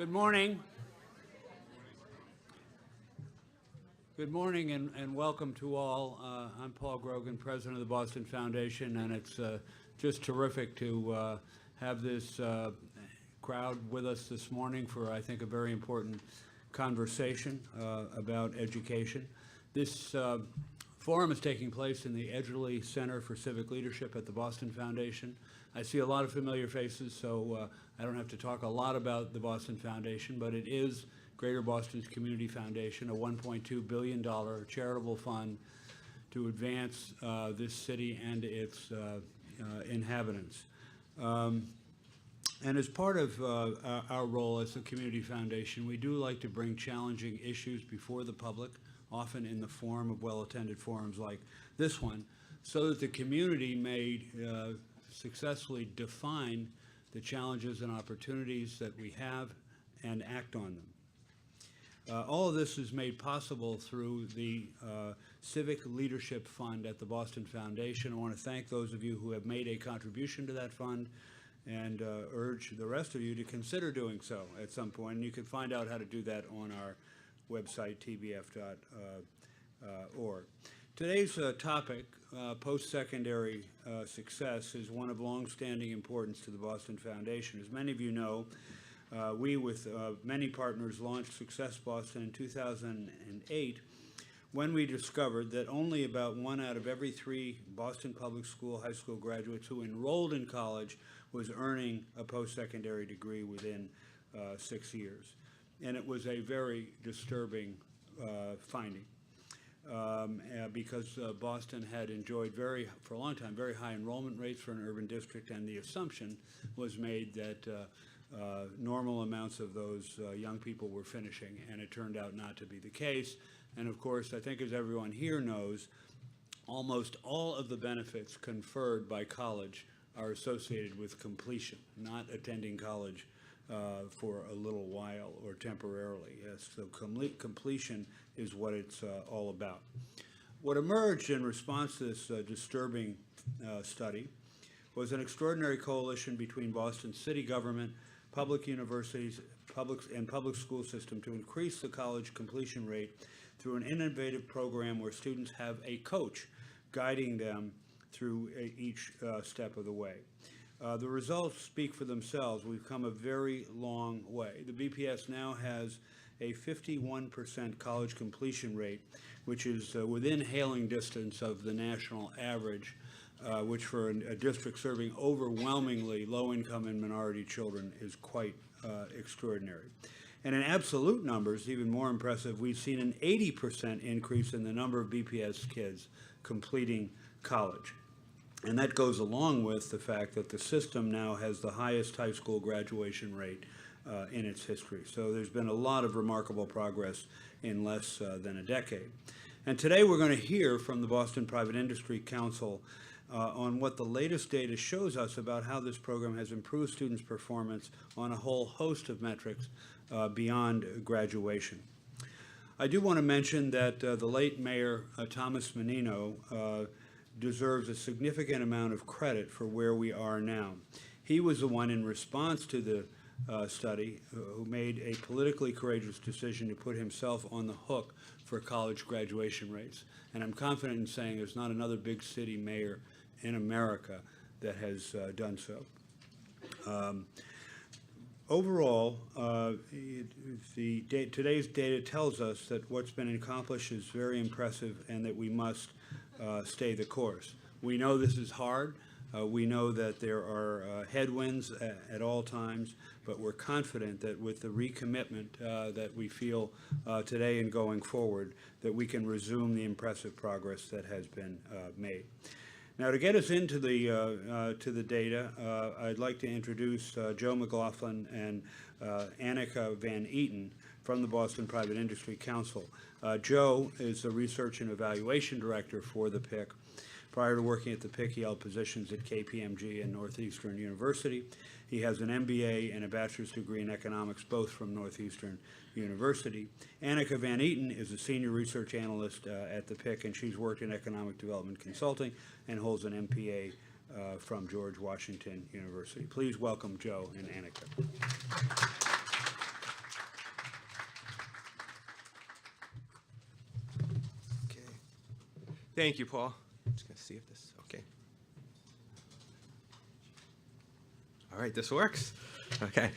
Good morning. Good morning and welcome to all. I'm Paul Grogan, President of the Boston Foundation, and it's just terrific to have this crowd with us this morning for, I think, a very important conversation about education. This forum is taking place in the Edgerly Center for Civic Leadership at the Boston Foundation. I see a lot of familiar faces, so I don't have to talk a lot about the Boston Foundation, but it is Greater Boston's Community Foundation, a $1.2 billion charitable fund to advance this city and its inhabitants. And as part of our role as the Community Foundation, we do like to bring challenging issues before the public, often in the form of well-attended forums like this one, so that the community may successfully define the challenges and opportunities that we have and act on them. All of this is made possible through the Civic Leadership Fund at the Boston Foundation. I want to thank those of you who have made a contribution to that fund and urge the rest of you to consider doing so at some point. And you can find out how to do that on our website, tbf.org. Today's topic, post-secondary success, is one of long-standing importance to the Boston Foundation. As many of you know, we, with many partners, launched Success Boston in 2008 when we discovered that only about 1 out of every 3 Boston Public School high school graduates who enrolled in college was earning a post-secondary degree within 6 years. And it was a very disturbing finding because Boston had enjoyed for a long time, very high enrollment rates for an urban district, and the assumption was made that normal amounts of those young people were finishing, and it turned out not to be the case. And of course, I think as everyone here knows, almost all of the benefits conferred by college are associated with completion, not attending college for a little while or temporarily. Yes, so completion is what it's all about. What emerged in response to this disturbing study was an extraordinary coalition between Boston city government, public universities, and public school system to increase the college completion rate through an innovative program where students have a coach guiding them through each step of the way. The results speak for themselves. We've come a very long way. The BPS now has a 51% college completion rate, which is within hailing distance of the national average, which for a district serving overwhelmingly low-income and minority children is quite extraordinary. And in absolute numbers, even more impressive, we've seen an 80% increase in the number of BPS kids completing college. And that goes along with the fact that the system now has the highest high school graduation rate in its history. So there's been a lot of remarkable progress in less than a decade. And today we're going to hear from the Boston Private Industry Council on what the latest data shows us about how this program has improved students' performance on a whole host of metrics beyond graduation. I do want to mention that the late Mayor Thomas Menino deserves a significant amount of credit for where we are now. He was the one, in response to the study, who made a politically courageous decision to put himself on the hook for college graduation rates. And I'm confident in saying there's not another big city mayor in America that has done so. Overall, today's data tells us that what's been accomplished is very impressive and that we must stay the course. We know this is hard. We know that there are headwinds at all times, but we're confident that with the recommitment that we feel today and going forward, that we can resume the impressive progress that has been made. Now, to get us into the data, I'd like to introduce Joe McLaughlin and Annika Van Eaton from the Boston Private Industry Council. Joe is the Research and Evaluation Director for the PIC. Prior to working at the PIC, he held positions at KPMG and Northeastern University. He has an MBA and a bachelor's degree in economics, both from Northeastern University. Annika Van Eaton is a senior research analyst at the PIC, and she's worked in economic development consulting and holds an MPA from George Washington University. Please welcome Joe and Annika. Thank you, Paul. I'm just going to see if this, okay. All right, this works. Okay.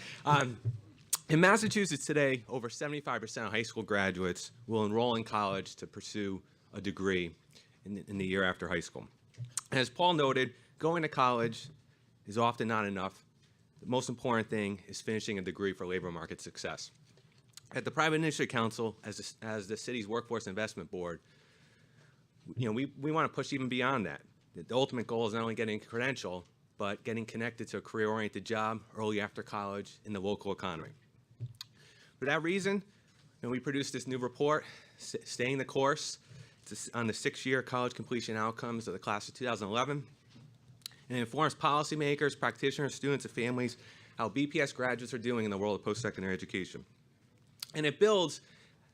In Massachusetts today, over 75% of high school graduates will enroll in college to pursue a degree in the year after high school. And as Paul noted, going to college is often not enough. The most important thing is finishing a degree for labor market success. At the Private Initiative Council, as the city's workforce investment board, we want to push even beyond that. The ultimate goal is not only getting a credential, but getting connected to a career-oriented job early after college in the local economy. For that reason, we produced this new report, Staying the Course. It's on the 6-year college completion outcomes of the class of 2011. And it informs policymakers, practitioners, students, and families how BPS graduates are doing in the world of post-secondary education. And it builds,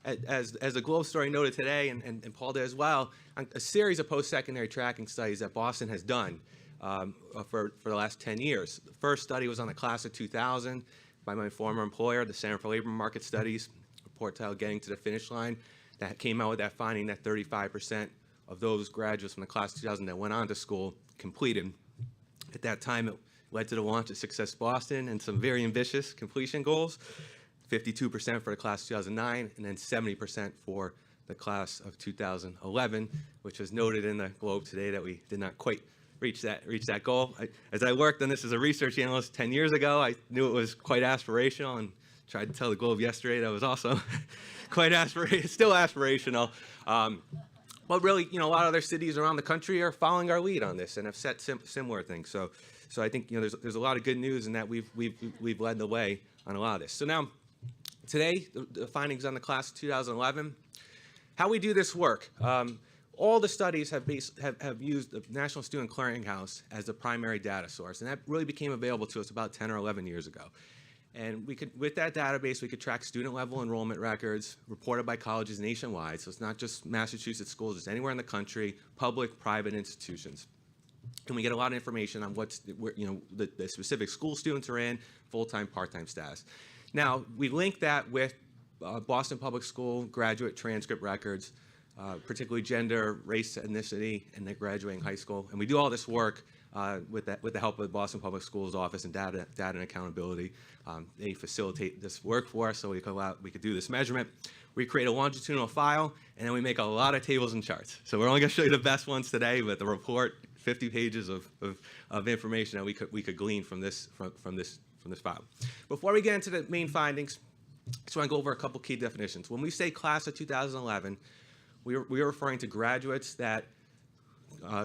as the Globe story noted today, and Paul did as well, on a series of post-secondary tracking studies that Boston has done for the last 10 years. The first study was on the class of 2000 by my former employer, the Center for Labor Market Studies, report titled Getting to the Finish Line, that came out with that finding that 35% of those graduates from the class of 2000 that went on to school completed. At that time, it led to the launch of Success Boston and some very ambitious completion goals, 52% for the class of 2009, and then 70% for the class of 2011, which was noted in the Globe today that we did not quite reach that goal. As I worked on this as a research analyst 10 years ago, I knew it was quite aspirational and tried to tell the Globe yesterday that was also quite still aspirational. But really, a lot of other cities around the country are following our lead on this and have set similar things. So I think there's a lot of good news in that we've led the way on a lot of this. So now, today, the findings on the class of 2011. How we do this work. All the studies have used the National Student Clearinghouse as the primary data source, and that really became available to us about 10 or 11 years ago. And with that database, we could track student-level enrollment records reported by colleges nationwide. So it's not just Massachusetts schools; it's anywhere in the country, public, private institutions. And we get a lot of information on the specific school students are in, full-time, part-time status. Now we link that with Boston Public School graduate transcript records. Particularly gender, race, ethnicity, and then graduating high school. And we do all this work with the help of the Boston Public Schools Office and Data and Accountability. They facilitate this work for us so we could do this measurement. We create a longitudinal file, and then we make a lot of tables and charts. So we're only going to show you the best ones today, but the report, 50 pages of information that we could glean from this file. Before we get into the main findings, I just want to go over a couple key definitions. When we say class of 2011, we are referring to graduates that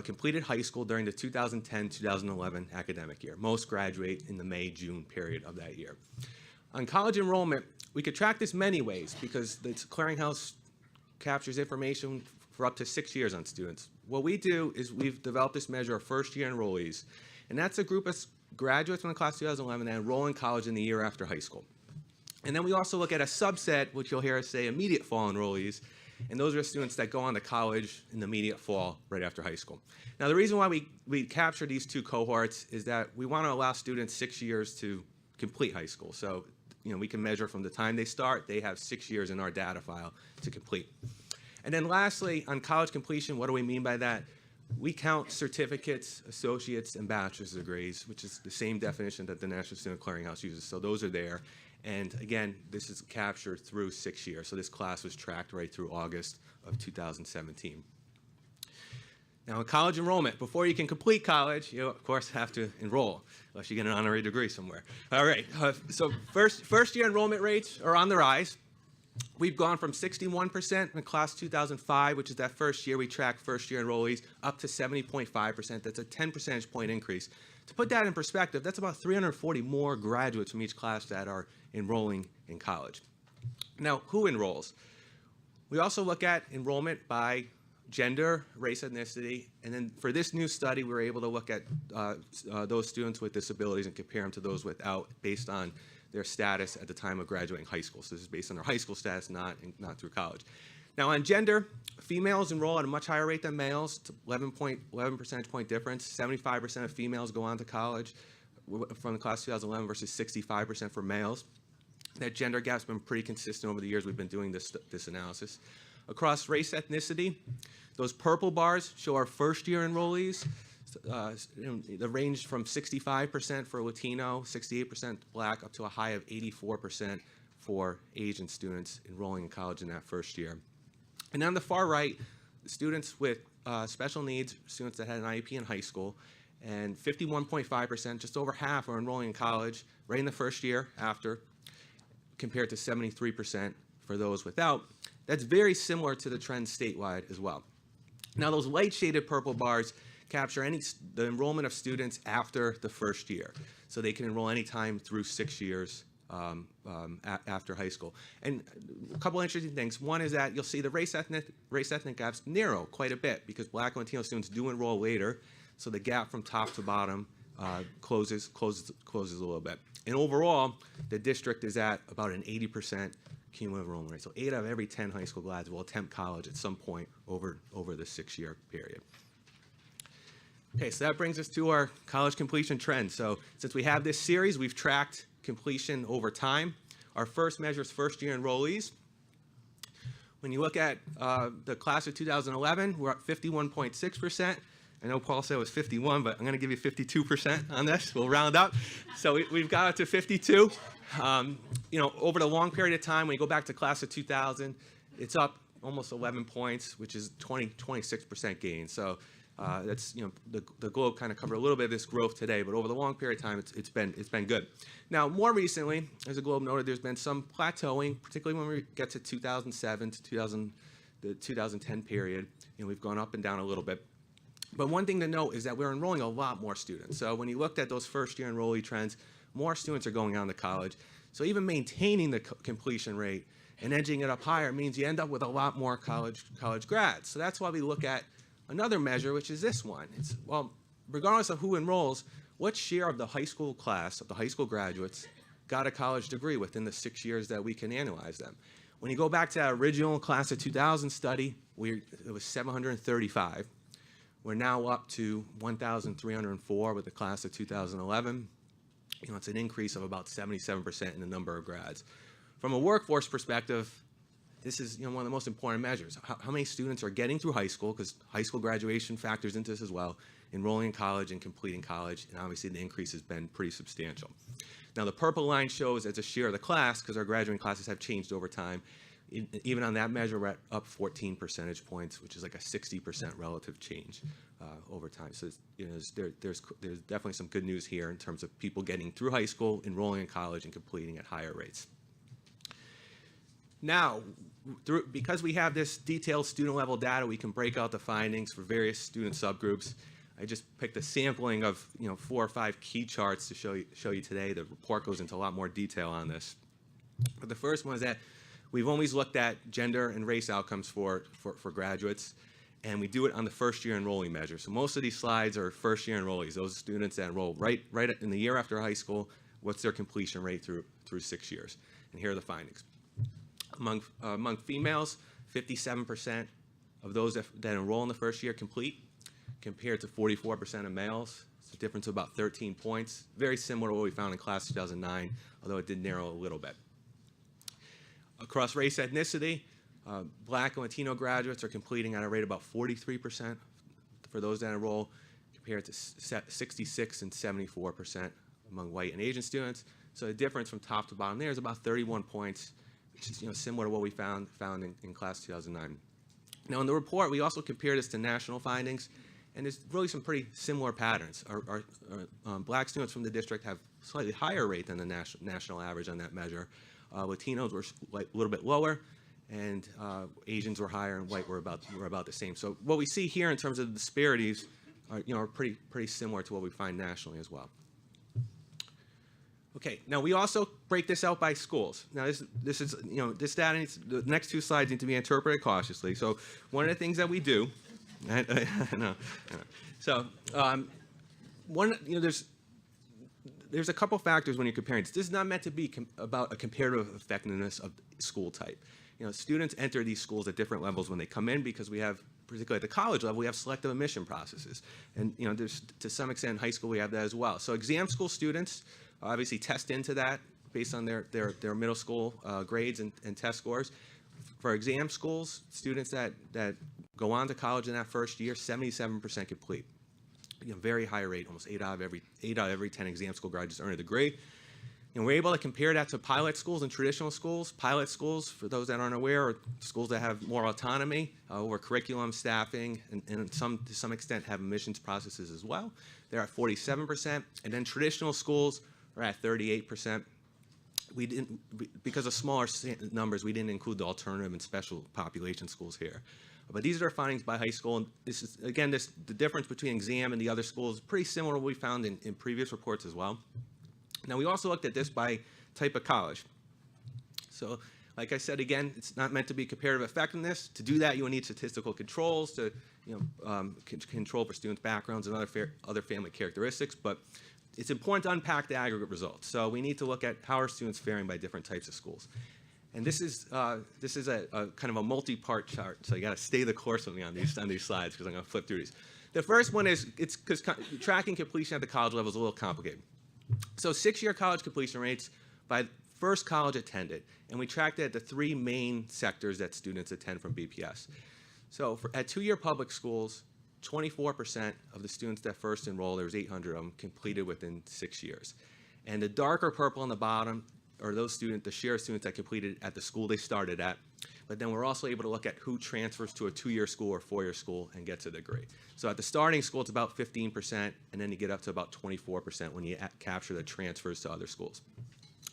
completed high school during the 2010-2011 academic year. Most graduate in the May-June period of that year. On college enrollment, we could track this many ways because the clearinghouse captures information for up to 6 years on students. What we do is we've developed this measure of first-year enrollees, and that's a group of graduates from the class of 2011 that enroll in college in the year after high school. And then we also look at a subset, which you'll hear us say immediate fall enrollees, and those are students that go on to college in the immediate fall right after high school. Now, the reason why we capture these two cohorts is that we want to allow students 6 years to complete high school. So, we can measure from the time they start, they have 6 years in our data file to complete. And then lastly, on college completion, what do we mean by that? We count certificates, associates, and bachelor's degrees, which is the same definition that the National Student Clearinghouse uses. So those are there. And again, this is captured through 6 years. So this class was tracked right through August of 2017. Now, in college enrollment, before you can complete college, you of course have to enroll, unless you get an honorary degree somewhere. All right, so first year enrollment rates are on the rise. We've gone from 61% in class 2005, which is that first year we track first year enrollees, up to 70.5%. That's a 10 percentage point increase. To put that in perspective, that's about 340 more graduates from each class that are enrolling in college. Now, who enrolls? We also look at enrollment by gender, race, ethnicity, and then for this new study, we were able to look at those students with disabilities and compare them to those without, based on their status at the time of graduating high school. So this is based on their high school status, not through college. Now, on gender, females enroll at a much higher rate than males. It's 11 percentage point difference. 75% of females go on to college from the class 2011 versus 65% for males. That gender gap's been pretty consistent over the years we've been doing this analysis. Across race ethnicity, those purple bars show our first-year enrollees. The range from 65% for Latino, 68% Black, up to a high of 84% for Asian students enrolling in college in that first year. And on the far right, students with special needs, students that had an IEP in high school, and 51.5%, just over half, are enrolling in college right in the first year after, compared to 73% for those without. That's very similar to the trend statewide as well. Now, those light shaded purple bars capture the enrollment of students after the first year. So they can enroll anytime through 6 years after high school. And a couple interesting things. One is that you'll see the race ethnic gaps narrow quite a bit because Black and Latino students do enroll later. So the gap from top to bottom closes a little bit. And overall, the district is at about an 80% cumulative enrollment rate. So 8 out of every 10 high school grads will attempt college at some point over the 6-year period. Okay, so that brings us to our college completion trend. So since we have this series, we've tracked completion over time. Our first measure is first-year enrollees. When you look at the class of 2011, we're at 51.6%. I know Paul said it was 51, but I'm going to give you 52% on this. We'll round up. So we've got it to 52. Over the long period of time, when you go back to class of 2000, it's up almost 11 points, which is 26% gain. So that's, the globe kind of covered a little bit of this growth today, but over the long period of time, it's been good. Now, more recently, as the globe noted, there's been some plateauing, particularly when we get to 2007 to the 2010 period. We've gone up and down a little bit. But one thing to note is that we're enrolling a lot more students. So when you looked at those first-year enrollee trends, more students are going on to college. So even maintaining the completion rate and edging it up higher means you end up with a lot more college grads. So that's why we look at another measure, which is this one. Well, regardless of who enrolls, what share of the high school class, of the high school graduates, got a college degree within the 6 years that we can analyze them? When you go back to that original class of 2000 study, it was 735. We're now up to 1,304 with the class of 2011. It's an increase of about 77% in the number of grads. From a workforce perspective, this is one of the most important measures. How many students are getting through high school, because high school graduation factors into this as well, enrolling in college and completing college, and obviously the increase has been pretty substantial. Now the purple line shows as a share of the class, because our graduating classes have changed over time. Even on that measure, we're at up 14 percentage points, which is like a 60% relative change over time. So there's definitely some good news here in terms of people getting through high school, enrolling in college, and completing at higher rates. Now, because we have this detailed student-level data, we can break out the findings for various student subgroups. I just picked a sampling of 4 or 5 key charts to show you today. The report goes into a lot more detail on this. But the first one is that we've always looked at gender and race outcomes for graduates, and we do it on the first-year enrollee measure. So most of these slides are first-year enrollees, those students that enroll right in the year after high school. What's their completion rate through 6 years? And here are the findings. Among females, 57% of those that enroll in the first year complete, compared to 44% of males. It's a difference of about 13 points. Very similar to what we found in class 2009, although it did narrow a little bit. Across race ethnicity, Black and Latino graduates are completing at a rate of about 43% for those that enroll, compared to 66 and 74% among white and Asian students. So the difference from top to bottom there is about 31 points, which is similar to what we found in class 2009. Now in the report, we also compared this to national findings, and there's really some pretty similar patterns. Our Black students from the district have slightly higher rate than the national average on that measure. Latinos were a little bit lower, and Asians were higher, and white were about the same. So what we see here in terms of the disparities are pretty similar to what we find nationally as well. Okay, now we also break this out by schools. Now this is this data the next 2 slides need to be interpreted cautiously. So one of the things that we do, I know. So there's a couple factors when you're comparing this. This is not meant to be about a comparative effectiveness of school type. Students enter these schools at different levels when they come in, because we have, particularly at the college level, we have selective admission processes. And there's, to some extent in high school we have that as well. So exam school students obviously test into that based on their middle school grades and test scores. For exam schools, students that go on to college in that first year, 77% complete. Very high rate, almost 8 out of every 10 exam school graduates earn a degree. And we're able to compare that to pilot schools and traditional schools. Pilot schools, for those that aren't aware, are schools that have more autonomy over curriculum, staffing, and to some extent have admissions processes as well. They're at 47%. And then traditional schools are at 38%. Because of smaller numbers, we didn't include the alternative and special population schools here. But these are our findings by high school. And this is, again, the difference between exam and the other schools is pretty similar to what we found in previous reports as well. Now, we also looked at this by type of college. So, like I said, again, it's not meant to be comparative effectiveness. To do that, you will need statistical controls to control for students' backgrounds and other family characteristics. But it's important to unpack the aggregate results. So we need to look at how are students faring by different types of schools. And this is a kind of a multi-part chart, so you got to stay the course with me on these slides because I'm going to flip through these. The first one is because tracking completion at the college level is a little complicated. So 6-year college completion rates by first college attended, and we tracked it at the 3 main sectors that students attend from BPS. So at 2-year public schools, 24% of the students that first enrolled, there was 800 of them, completed within 6 years. And the darker purple on the bottom are those students, the share of students that completed at the school they started at. But then we're also able to look at who transfers to a 2-year school or 4-year school and gets a degree. So at the starting school, it's about 15%, and then you get up to about 24% when you capture the transfers to other schools.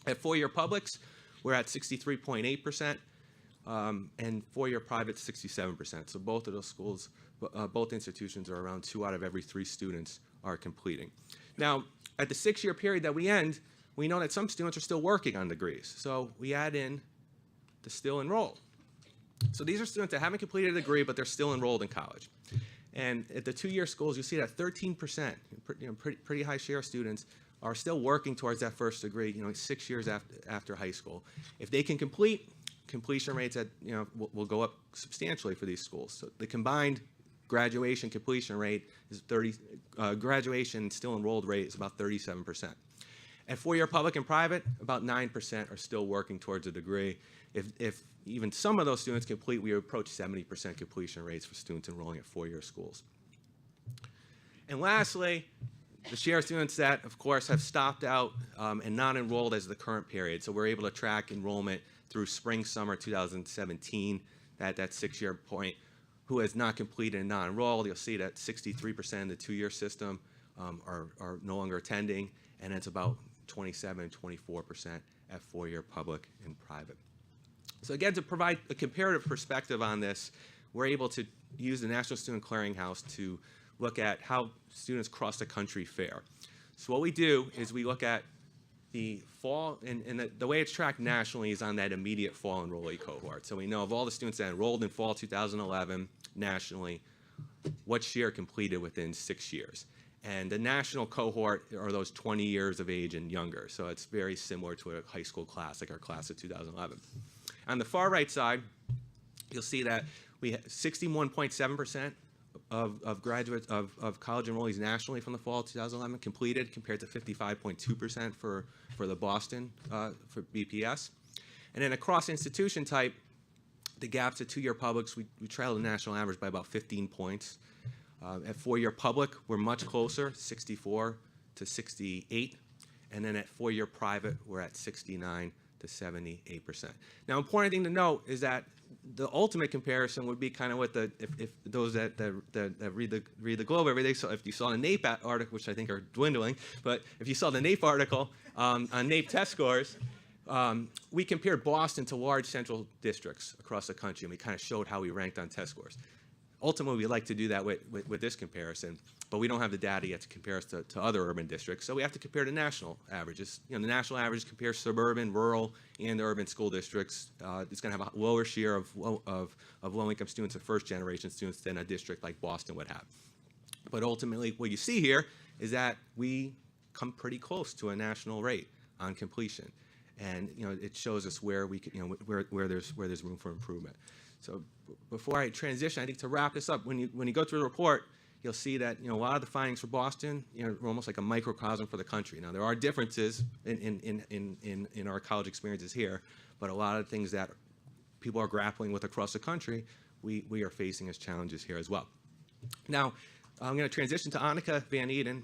At 4-year publics, we're at 63.8%, and 4-year privates, 67%. So both of those schools, both institutions are around 2 out of every 3 students are completing. Now, at the 6-year period that we end, we know that some students are still working on degrees. So we add in the still enrolled. So these are students that haven't completed a degree, but they're still enrolled in college. And at the 2-year schools, you see that 13%, pretty high share of students are still working towards that first degree, 6 years after high school. If they can complete, completion rates will go up substantially for these schools. So the combined graduation completion rate is graduation still enrolled rate is about 37%. At 4-year public and private, about 9% are still working towards a degree. If even some of those students complete, we approach 70% completion rates for students enrolling at 4-year schools. And lastly, the share of students that, of course, have stopped out and not enrolled as the current period. So we're able to track enrollment through spring, summer 2017 at that 6-year point. Who has not completed and not enrolled, you'll see that 63% in the 2-year system are no longer attending, and it's about 27, 24% at 4-year public and private. So again, to provide a comparative perspective on this, we're able to use the National Student Clearinghouse to look at how students across the country fare. So what we do is we look at the fall, and the way it's tracked nationally is on that immediate fall enrollee cohort. So we know of all the students that enrolled in fall 2011 nationally, what share completed within 6 years. And the national cohort are those 20 years of age and younger. So it's very similar to a high school class, like our class of 2011. On the far right side, you'll see that we have 61.7% of graduates of college enrollees nationally from the fall of 2011 completed, compared to 55.2% for the Boston for BPS. And then across institution type, the gaps at 2-year publics, we trailed the national average by about 15 points. At 4-year public, we're much closer, 64 to 68. And then at 4-year private, we're at 69 to 78%. Now, important thing to note is that the ultimate comparison would be kind of what if those that read the Globe every day. So if you saw the NAEP article, which I think are dwindling, but if you saw the NAEP article on NAEP test scores, we compared Boston to large central districts across the country, and we kind of showed how we ranked on test scores. Ultimately, we like to do that with this comparison, but we don't have the data yet to compare us to other urban districts, so we have to compare the national averages. The national average compares suburban, rural, and urban school districts. It's going to have a lower share of low-income students and first-generation students than a district like Boston would have. But ultimately, what you see here is that we come pretty close to a national rate on completion, and it shows us where we could, where there's room for improvement. So before I transition, I think to wrap this up, when you go through the report, you'll see that a lot of the findings for Boston, are almost like a microcosm for the country. Now there are differences in our college experiences here, but a lot of things that people are grappling with across the country, we are facing as challenges here as well. Now, I'm going to transition to Annika Van Eden,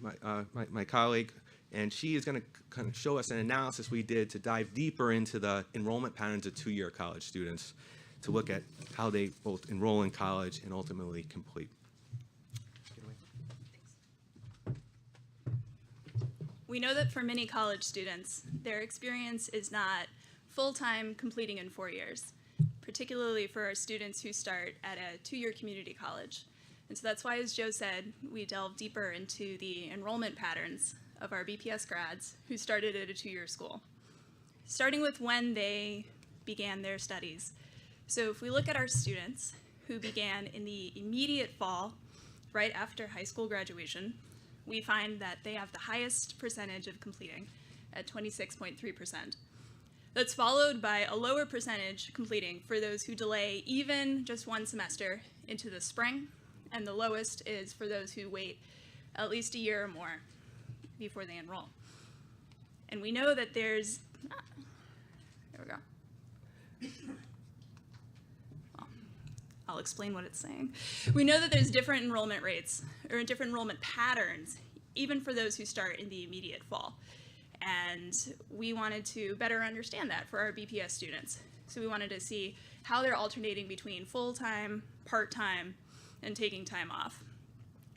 my colleague, and she is going to kind of show us an analysis we did to dive deeper into the enrollment patterns of two-year college students to look at how they both enroll in college and ultimately complete. We know that for many college students, their experience is not full-time completing in 4 years, particularly for our students who start at a two-year community college. And so that's why, as Joe said, we delve deeper into the enrollment patterns of our BPS grads who started at a two-year school, starting with when they began their studies. So if we look at our students who began in the immediate fall, right after high school graduation, we find that they have the highest percentage of completing at 26.3%. That's followed by a lower percentage completing for those who delay even just one semester into the spring, and the lowest is for those who wait at least a year or more before they enroll. And we know that there's, there we go. Well, I'll explain what it's saying. We know that there's different enrollment rates, or different enrollment patterns, even for those who start in the immediate fall. And we wanted to better understand that for our BPS students. So we wanted to see how they're alternating between full-time, part-time, and taking time off.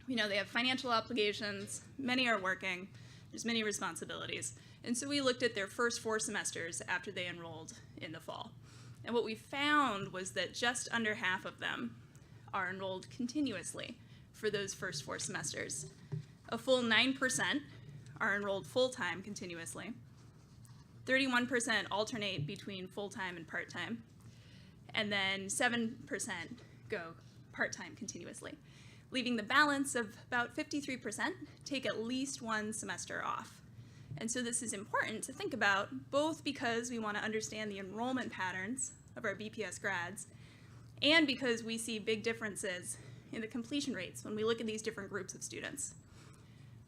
We know they have financial obligations, many are working, there's many responsibilities. And so we looked at their first 4 semesters after they enrolled in the fall. And what we found was that just under half of them are enrolled continuously for those first 4 semesters. A full 9% are enrolled full-time continuously. 31% alternate between full-time and part-time. And then 7% go part-time continuously, leaving the balance of about 53% take at least 1 semester off. And so this is important to think about, both because we want to understand the enrollment patterns of our BPS grads, and because we see big differences in the completion rates when we look at these different groups of students.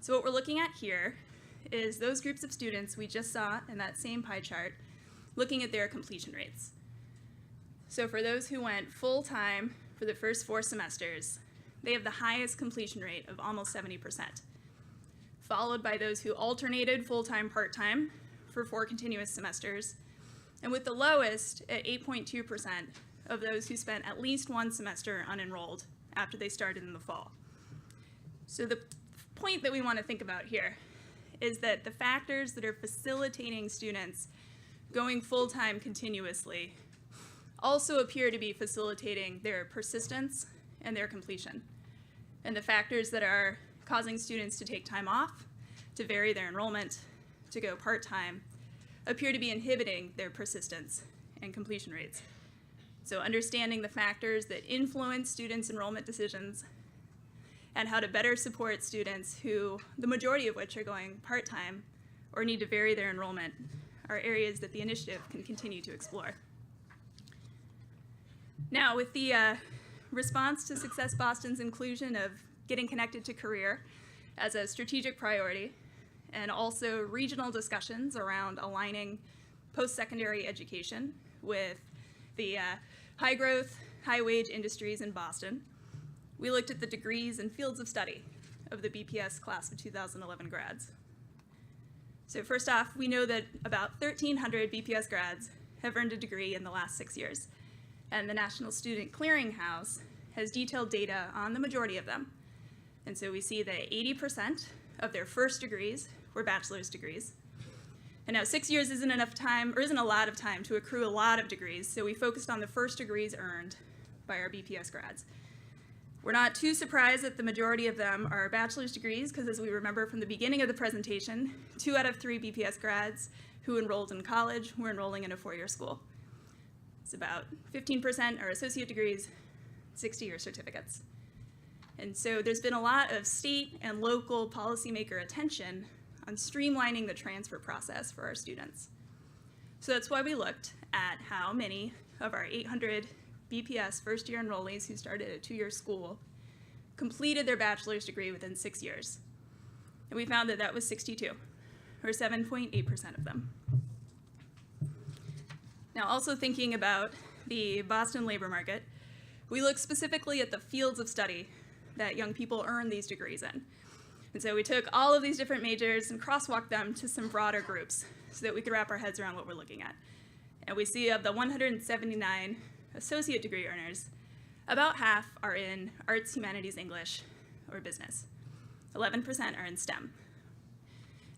So what we're looking at here is those groups of students we just saw in that same pie chart, looking at their completion rates. So for those who went full-time for the first 4 semesters, they have the highest completion rate of almost 70%, followed by those who alternated full-time, part-time for 4 continuous semesters, and with the lowest at 8.2% of those who spent at least 1 semester unenrolled after they started in the fall. So the point that we want to think about here is that the factors that are facilitating students going full-time continuously also appear to be facilitating their persistence and their completion. And the factors that are causing students to take time off, to vary their enrollment, to go part-time, appear to be inhibiting their persistence and completion rates. So understanding the factors that influence students' enrollment decisions and how to better support students who, the majority of which are going part-time or need to vary their enrollment, are areas that the initiative can continue to explore. Now, with the response to Success Boston's inclusion of getting connected to career as a strategic priority, and also regional discussions around aligning post-secondary education with the high-growth, high-wage industries in Boston, we looked at the degrees and fields of study of the BPS class of 2011 grads. So first off, we know that about 1,300 BPS grads have earned a degree in the last 6 years, and the National Student Clearinghouse has detailed data on the majority of them. And so we see that 80% of their first degrees were bachelor's degrees. And now 6 years isn't enough time, or isn't a lot of time to accrue a lot of degrees, so we focused on the first degrees earned by our BPS grads. We're not too surprised that the majority of them are bachelor's degrees, because as we remember from the beginning of the presentation, 2 out of 3 BPS grads who enrolled in college were enrolling in a 4-year school. It's about 15% are associate degrees, 60 are certificates. And so there's been a lot of state and local policymaker attention on streamlining the transfer process for our students. So that's why we looked at how many of our 800 BPS first-year enrollees who started a 2-year school completed their bachelor's degree within 6 years. And we found that that was 62, or 7.8% of them. Now, also thinking about the Boston labor market, we look specifically at the fields of study that young people earn these degrees in. And so we took all of these different majors and crosswalked them to some broader groups so that we could wrap our heads around what we're looking at. And we see of the 179 associate degree earners, about half are in arts, humanities, English, or business. 11% are in STEM.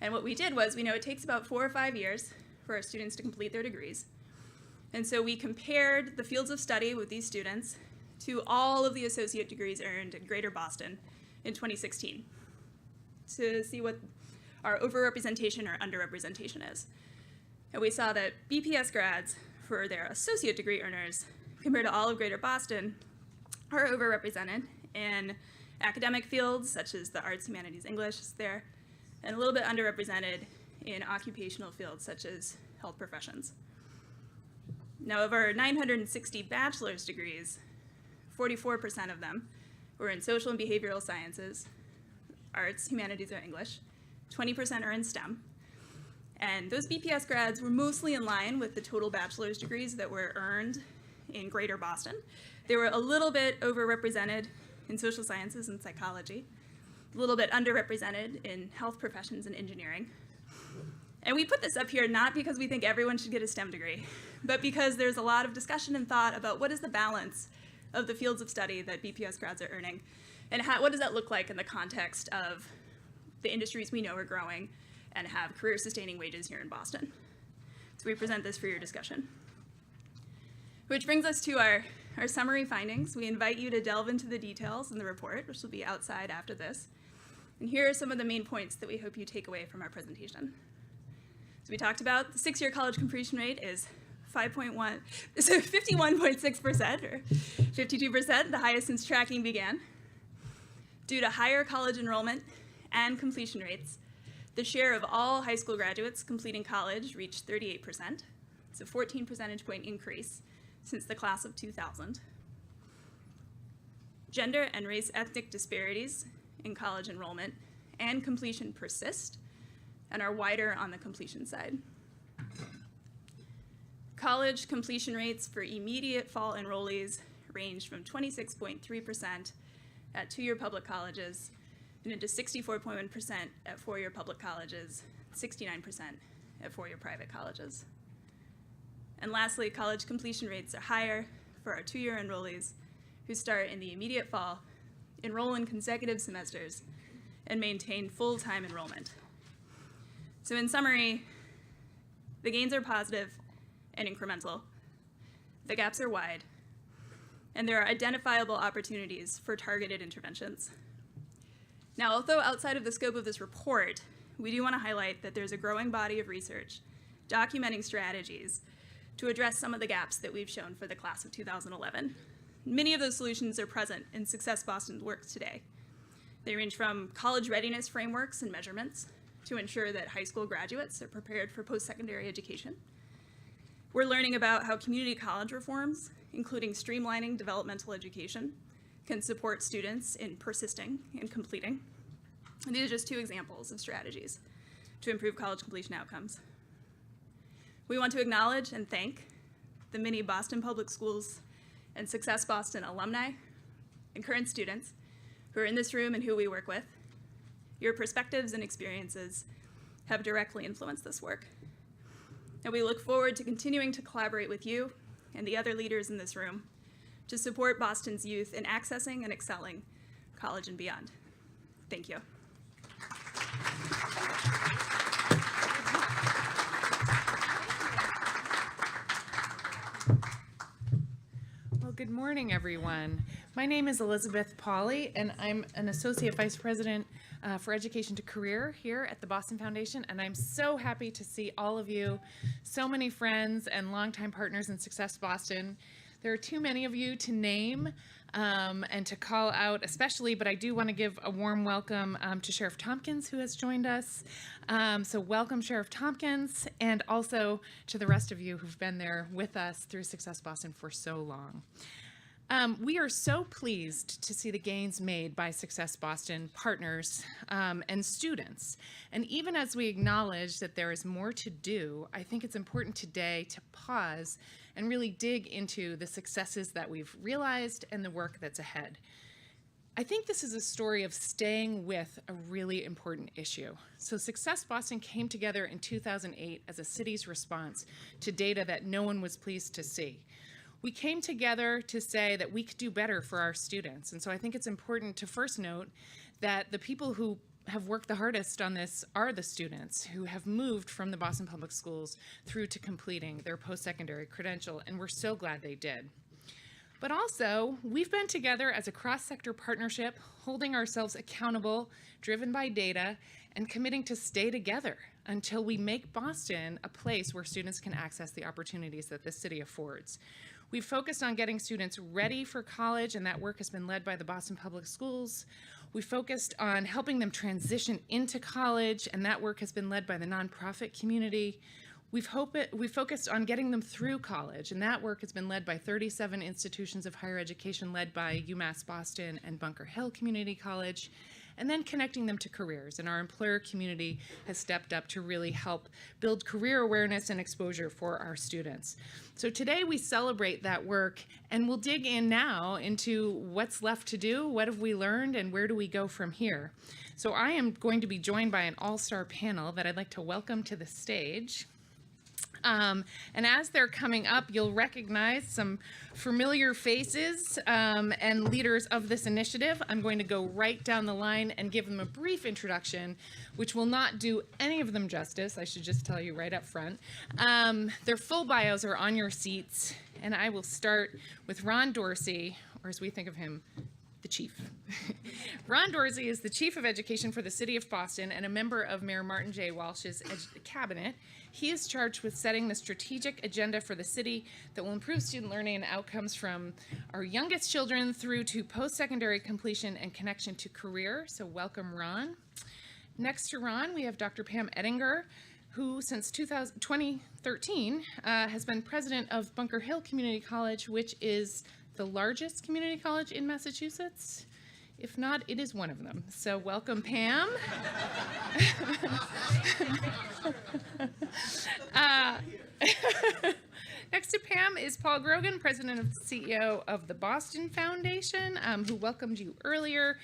And what we did was, we know it takes about 4 or 5 years for our students to complete their degrees. And so we compared the fields of study with these students to all of the associate degrees earned in Greater Boston in 2016 to see what our overrepresentation or underrepresentation is. And we saw that BPS grads, for their associate degree earners, compared to all of Greater Boston, are overrepresented in academic fields such as the arts, humanities, English is there, and a little bit underrepresented in occupational fields such as health professions. Now, of our 960 bachelor's degrees, 44% of them were in social and behavioral sciences, arts, humanities, or English. 20% are in STEM. And those BPS grads were mostly in line with the total bachelor's degrees that were earned in Greater Boston. They were a little bit overrepresented in social sciences and psychology, a little bit underrepresented in health professions and engineering. And we put this up here not because we think everyone should get a STEM degree, but because there's a lot of discussion and thought about what is the balance of the fields of study that BPS grads are earning, and what does that look like in the context of the industries we know are growing and have career-sustaining wages here in Boston. So we present this for your discussion. Which brings us to our summary findings. We invite you to delve into the details in the report, which will be outside after this. And here are some of the main points that we hope you take away from our presentation. So we talked about the 6-year college completion rate is 51.6%, or 52%, the highest since tracking began. Due to higher college enrollment and completion rates, the share of all high school graduates completing college reached 38%. It's a 14 percentage point increase since the class of 2000. Gender and race ethnic disparities in college enrollment and completion persist and are wider on the completion side. College completion rates for immediate fall enrollees ranged from 26.3% at 2-year public colleges and into 64.1% at 4-year public colleges, 69% at 4-year private colleges. And lastly, college completion rates are higher for our 2-year enrollees who start in the immediate fall, enroll in consecutive semesters, and maintain full-time enrollment. So in summary, the gains are positive and incremental. The gaps are wide, and there are identifiable opportunities for targeted interventions. Now, although outside of the scope of this report, we do want to highlight that there's a growing body of research documenting strategies to address some of the gaps that we've shown for the class of 2011. Many of those solutions are present in Success Boston's work today. They range from college readiness frameworks and measurements to ensure that high school graduates are prepared for post-secondary education. We're learning about how community college reforms, including streamlining developmental education, can support students in persisting and completing. And these are just 2 examples of strategies to improve college completion outcomes. We want to acknowledge and thank the many Boston Public Schools and Success Boston alumni and current students who are in this room and who we work with. Your perspectives and experiences have directly influenced this work. And we look forward to continuing to collaborate with you and the other leaders in this room to support Boston's youth in accessing and excelling college and beyond. Thank you. Well, good morning, everyone. My name is Elizabeth Pauley, and I'm an Associate Vice President for Education to Career here at the Boston Foundation, and I'm so happy to see all of you, so many friends and longtime partners in Success Boston. There are too many of you to name and to call out especially, but I do want to give a warm welcome to Sheriff Tompkins, who has joined us. So welcome, Sheriff Tompkins, and also to the rest of you who've been there with us through Success Boston for so long. We are so pleased to see the gains made by Success Boston partners and students. And even as we acknowledge that there is more to do, I think it's important today to pause and really dig into the successes that we've realized and the work that's ahead. I think this is a story of staying with a really important issue. So Success Boston came together in 2008 as a city's response to data that no one was pleased to see. We came together to say that we could do better for our students. And so I think it's important to first note that the people who have worked the hardest on this are the students who have moved from the Boston Public Schools through to completing their post-secondary credential, and we're so glad they did. But also, we've been together as a cross-sector partnership, holding ourselves accountable, driven by data, and committing to stay together until we make Boston a place where students can access the opportunities that this city affords. We've focused on getting students ready for college, and that work has been led by the Boston Public Schools. We focused on helping them transition into college, and that work has been led by the nonprofit community. We've focused on getting them through college, and that work has been led by 37 institutions of higher education led by UMass Boston and Bunker Hill Community College, and then connecting them to careers. And our employer community has stepped up to really help build career awareness and exposure for our students. So today we celebrate that work, and we'll dig in now into what's left to do, what have we learned, and where do we go from here. So I am going to be joined by an all-star panel that I'd like to welcome to the stage. And as they're coming up, you'll recognize some familiar faces and leaders of this initiative. I'm going to go right down the line and give them a brief introduction, which will not do any of them justice. I should just tell you right up front. Their full bios are on your seats, and I will start with Ron Dorsey, or as we think of him, the chief. Ron Dorsey is the Chief of Education for the City of Boston and a member of Mayor Martin J. Walsh's cabinet. He is charged with setting the strategic agenda for the city that will improve student learning and outcomes from our youngest children through to post-secondary completion and connection to career. So welcome, Ron. Next to Ron, we have Dr. Pam Ettinger, who since 2013 has been president of Bunker Hill Community College, which is the largest community college in Massachusetts. If not, it is one of them. So welcome, Pam. Next to Pam is Paul Grogan, president and CEO of the Boston Foundation, who welcomed you earlier.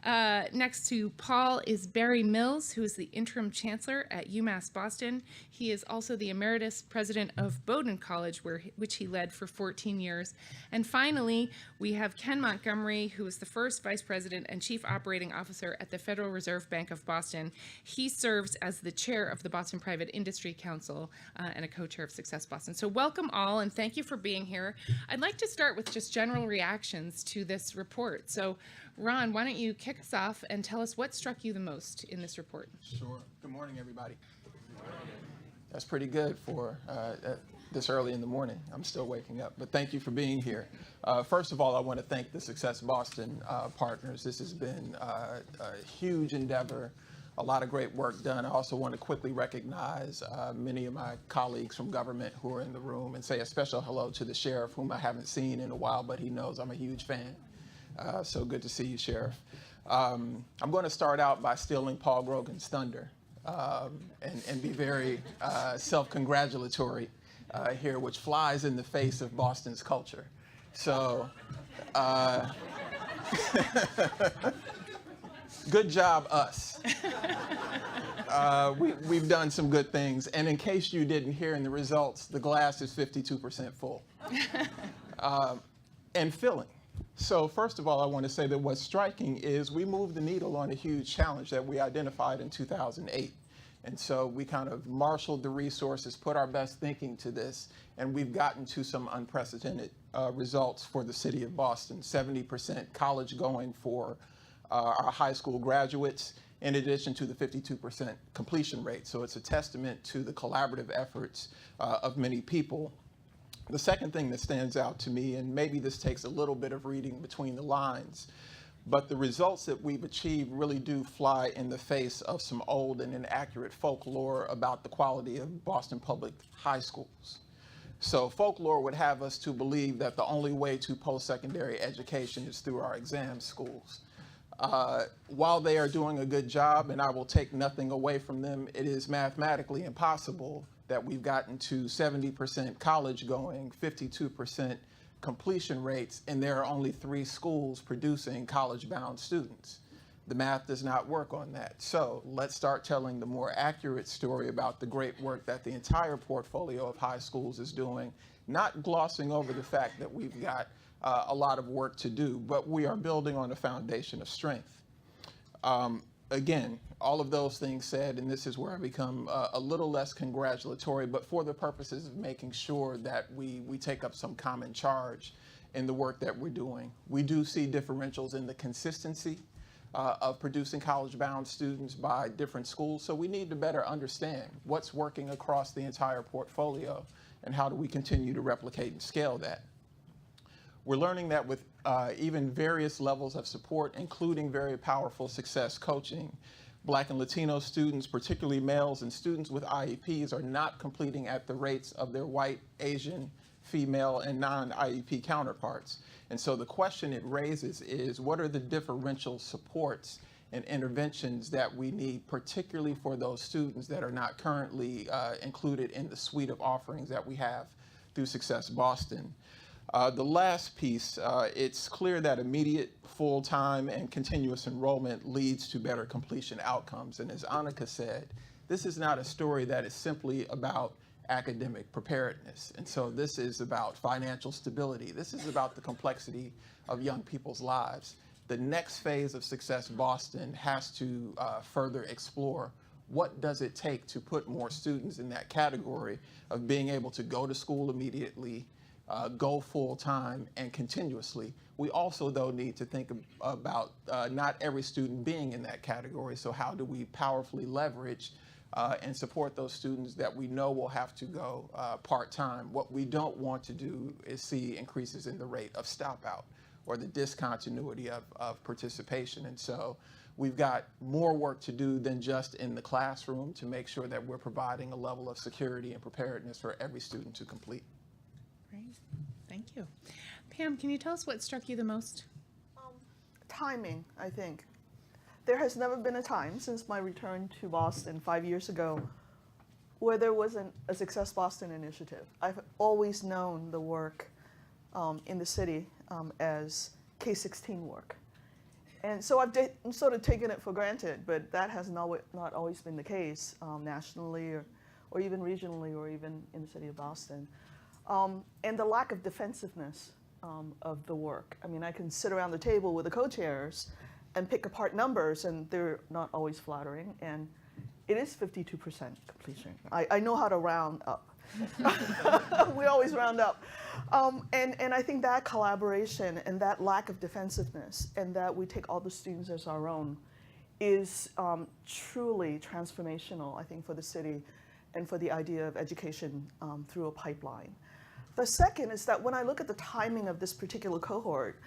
Next to Paul is Barry Mills, who is the interim chancellor at UMass Boston. He is also the emeritus president of Bowdoin College, which he led for 14 years. And finally, we have Ken Montgomery, who is the first vice president and chief operating officer at the Federal Reserve Bank of Boston. He serves as the chair of the Boston Private Industry Council and a co-chair of Success Boston. So welcome all, and thank you for being here. I'd like to start with just general reactions to this report. So Ron, why don't you kick us off and tell us what struck you the most in this report? Sure. Good morning, everybody. That's pretty good for this early in the morning. I'm still waking up, but thank you for being here. First of all, I want to thank the Success Boston partners. This has been a huge endeavor, a lot of great work done. I also want to quickly recognize many of my colleagues from government who are in the room and say a special hello to the sheriff, whom I haven't seen in a while, but he knows I'm a huge fan. So good to see you, Sheriff. I'm going to start out by stealing Paul Grogan's thunder and be very self-congratulatory here, which flies in the face of Boston's culture. So good job, us. We've done some good things. And in case you didn't hear in the results, the glass is 52% full and filling. So first of all, I want to say that what's striking is we moved the needle on a huge challenge that we identified in 2008. And so we kind of marshaled the resources, put our best thinking to this, and we've gotten to some unprecedented results for the city of Boston. 70% college going for our high school graduates, in addition to the 52% completion rate. So it's a testament to the collaborative efforts of many people. The second thing that stands out to me, and maybe this takes a little bit of reading between the lines, but the results that we've achieved really do fly in the face of some old and inaccurate folklore about the quality of Boston public high schools. So folklore would have us to believe that the only way to post-secondary education is through our exam schools. While they are doing a good job, and I will take nothing away from them, it is mathematically impossible that we've gotten to 70% college going, 52% completion rates, and there are only 3 schools producing college-bound students. The math does not work on that. So let's start telling the more accurate story about the great work that the entire portfolio of high schools is doing, not glossing over the fact that we've got a lot of work to do, but we are building on a foundation of strength. Again, all of those things said, and this is where I become a little less congratulatory, but for the purposes of making sure that we take up some common charge in the work that we're doing. We do see differentials in the consistency of producing college-bound students by different schools, so we need to better understand what's working across the entire portfolio and how do we continue to replicate and scale that. We're learning that with even various levels of support, including very powerful success coaching, Black and Latino students, particularly males and students with IEPs, are not completing at the rates of their white, Asian, female, and non-IEP counterparts. And so the question it raises is, what are the differential supports and interventions that we need, particularly for those students that are not currently included in the suite of offerings that we have through Success Boston? The last piece, it's clear that immediate, full-time, and continuous enrollment leads to better completion outcomes. And as Annika said, this is not a story that is simply about academic preparedness. And so this is about financial stability. This is about the complexity of young people's lives. The next phase of Success Boston has to further explore what does it take to put more students in that category of being able to go to school immediately, go full-time and continuously. We also, though, need to think about not every student being in that category. So how do we powerfully leverage and support those students that we know will have to go part-time? What we don't want to do is see increases in the rate of stop-out or the discontinuity of participation. And so we've got more work to do than just in the classroom to make sure that we're providing a level of security and preparedness for every student to complete. Great, thank you. Pam, can you tell us what struck you the most? Timing, I think. There has never been a time since my return to Boston 5 years ago where there wasn't a Success Boston initiative. I've always known the work in the city as K-16 work. And so I've sort of taken it for granted, but that has not always been the case nationally or even regionally or even in the city of Boston. And the lack of defensiveness of the work. I mean, I can sit around the table with the co-chairs and pick apart numbers, and they're not always flattering. And it is 52% completion. I know how to round up. We always round up. And I think that collaboration and that lack of defensiveness and that we take all the students as our own is truly transformational, I think, for the city and for the idea of education through a pipeline. The second is that when I look at the timing of this particular cohort,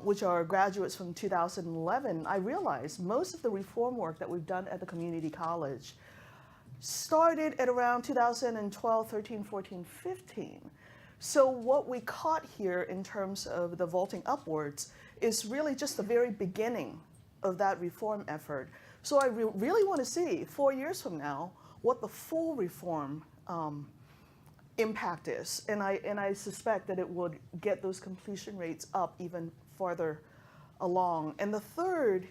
which are graduates from 2011, I realize most of the reform work that we've done at the community college started at around 2012, 13, 14, 15. So what we caught here in terms of the vaulting upwards is really just the very beginning of that reform effort. So I really want to see 4 years from now what the full reform impact is, and I suspect that it would get those completion rates up even farther along. And the third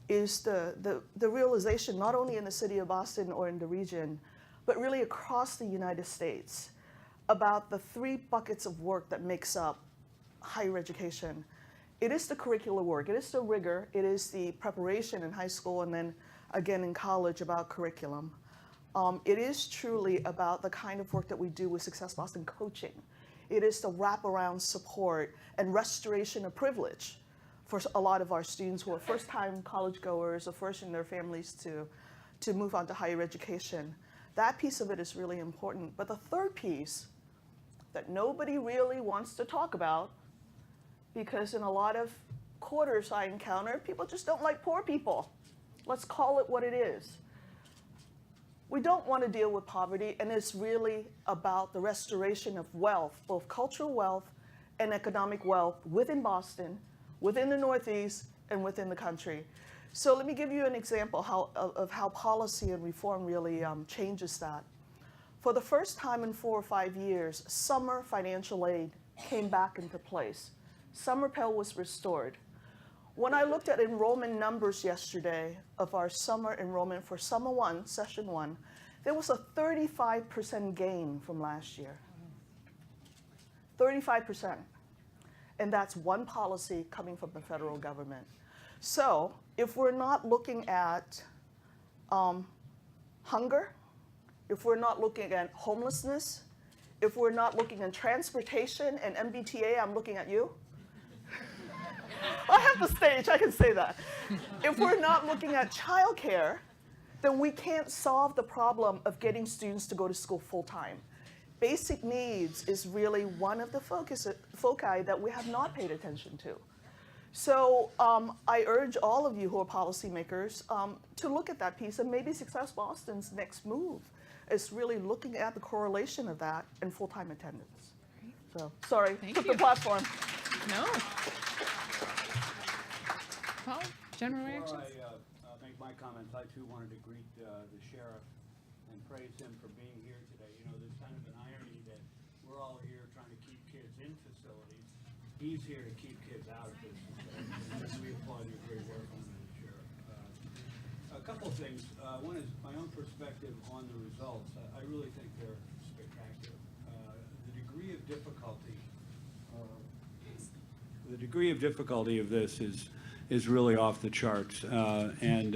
is the realization, not only in the city of Boston or in the region, but really across the United States, about the 3 buckets of work that makes up higher education. It is the curricular work, it is the rigor, it is the preparation in high school and then again in college about curriculum. It is truly about the kind of work that we do with Success Boston coaching. It is the wraparound support and restoration of privilege for a lot of our students who are first-time college goers or first in their families to move on to higher education. That piece of it is really important. But the third piece that nobody really wants to talk about, because in a lot of quarters I encounter, people just don't like poor people. Let's call it what it is. We don't want to deal with poverty, and it's really about the restoration of wealth, both cultural wealth and economic wealth within Boston, within the Northeast, and within the country. So let me give you an example of how policy and reform really changes that. For the first time in 4 or 5 years, summer financial aid came back into place. Summer Pell was restored. When I looked at enrollment numbers yesterday of our summer enrollment for summer 1, session 1, there was a 35% gain from last year. 35%. And that's one policy coming from the federal government. So if we're not looking at hunger, if we're not looking at homelessness, if we're not looking at transportation and MBTA, I'm looking at you. I have the stage, I can say that. If we're not looking at childcare, then we can't solve the problem of getting students to go to school full time. Basic needs is really one of the foci that we have not paid attention to. So I urge all of you who are policymakers to look at that piece, and maybe Success Boston's next move is really looking at the correlation of that and full-time attendance. So, sorry, took the platform. No. Paul, general reactions? Before I make my comments, I too wanted to greet the sheriff and praise him for being here today. You know, there's kind of an irony that we're all here trying to keep kids in facilities. He's here to keep kids out of this facility. And we applaud your great work on that, Sheriff. A couple of things. One is my own perspective on the results. I really think they're spectacular. The degree of difficulty of this is really off the charts. And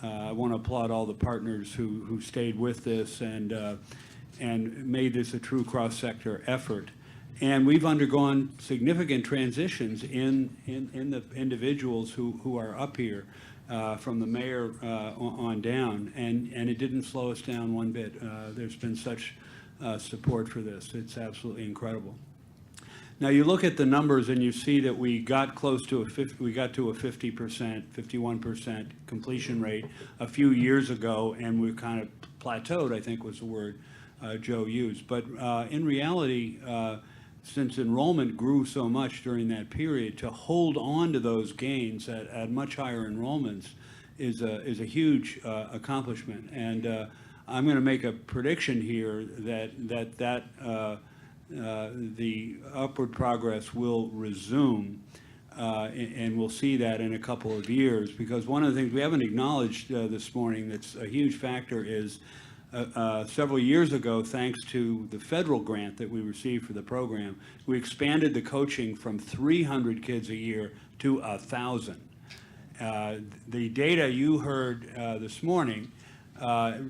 I want to applaud all the partners who stayed with this and made this a true cross-sector effort. And we've undergone significant transitions in the individuals who are up here, from the mayor on down, and it didn't slow us down one bit. There's been such support for this. It's absolutely incredible. Now you look at the numbers and you see that we got close to a 50%, 51% completion rate a few years ago, and we've kind of plateaued, I think was the word Joe used. But in reality, since enrollment grew so much during that period, to hold on to those gains at much higher enrollments is a huge accomplishment. And I'm going to make a prediction here that the upward progress will resume, and we'll see that in a couple of years, because one of the things we haven't acknowledged this morning that's a huge factor is several years ago, thanks to the federal grant that we received for the program, we expanded the coaching from 300 kids a year to 1,000. The data you heard this morning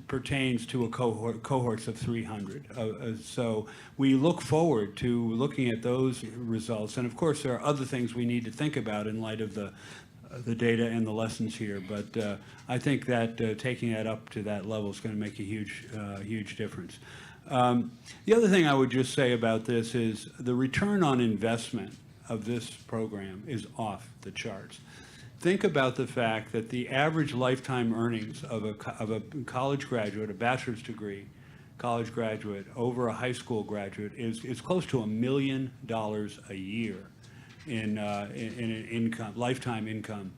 pertains to a cohorts of 300. So we look forward to looking at those results. And of course, there are other things we need to think about in light of the data and the lessons here. But I think that taking that up to that level is going to make a huge difference. The other thing I would just say about this is the return on investment of this program is off the charts. Think about the fact that the average lifetime earnings of a college graduate, a bachelor's degree college graduate over a high school graduate is close to $1 million a year in an income, lifetime income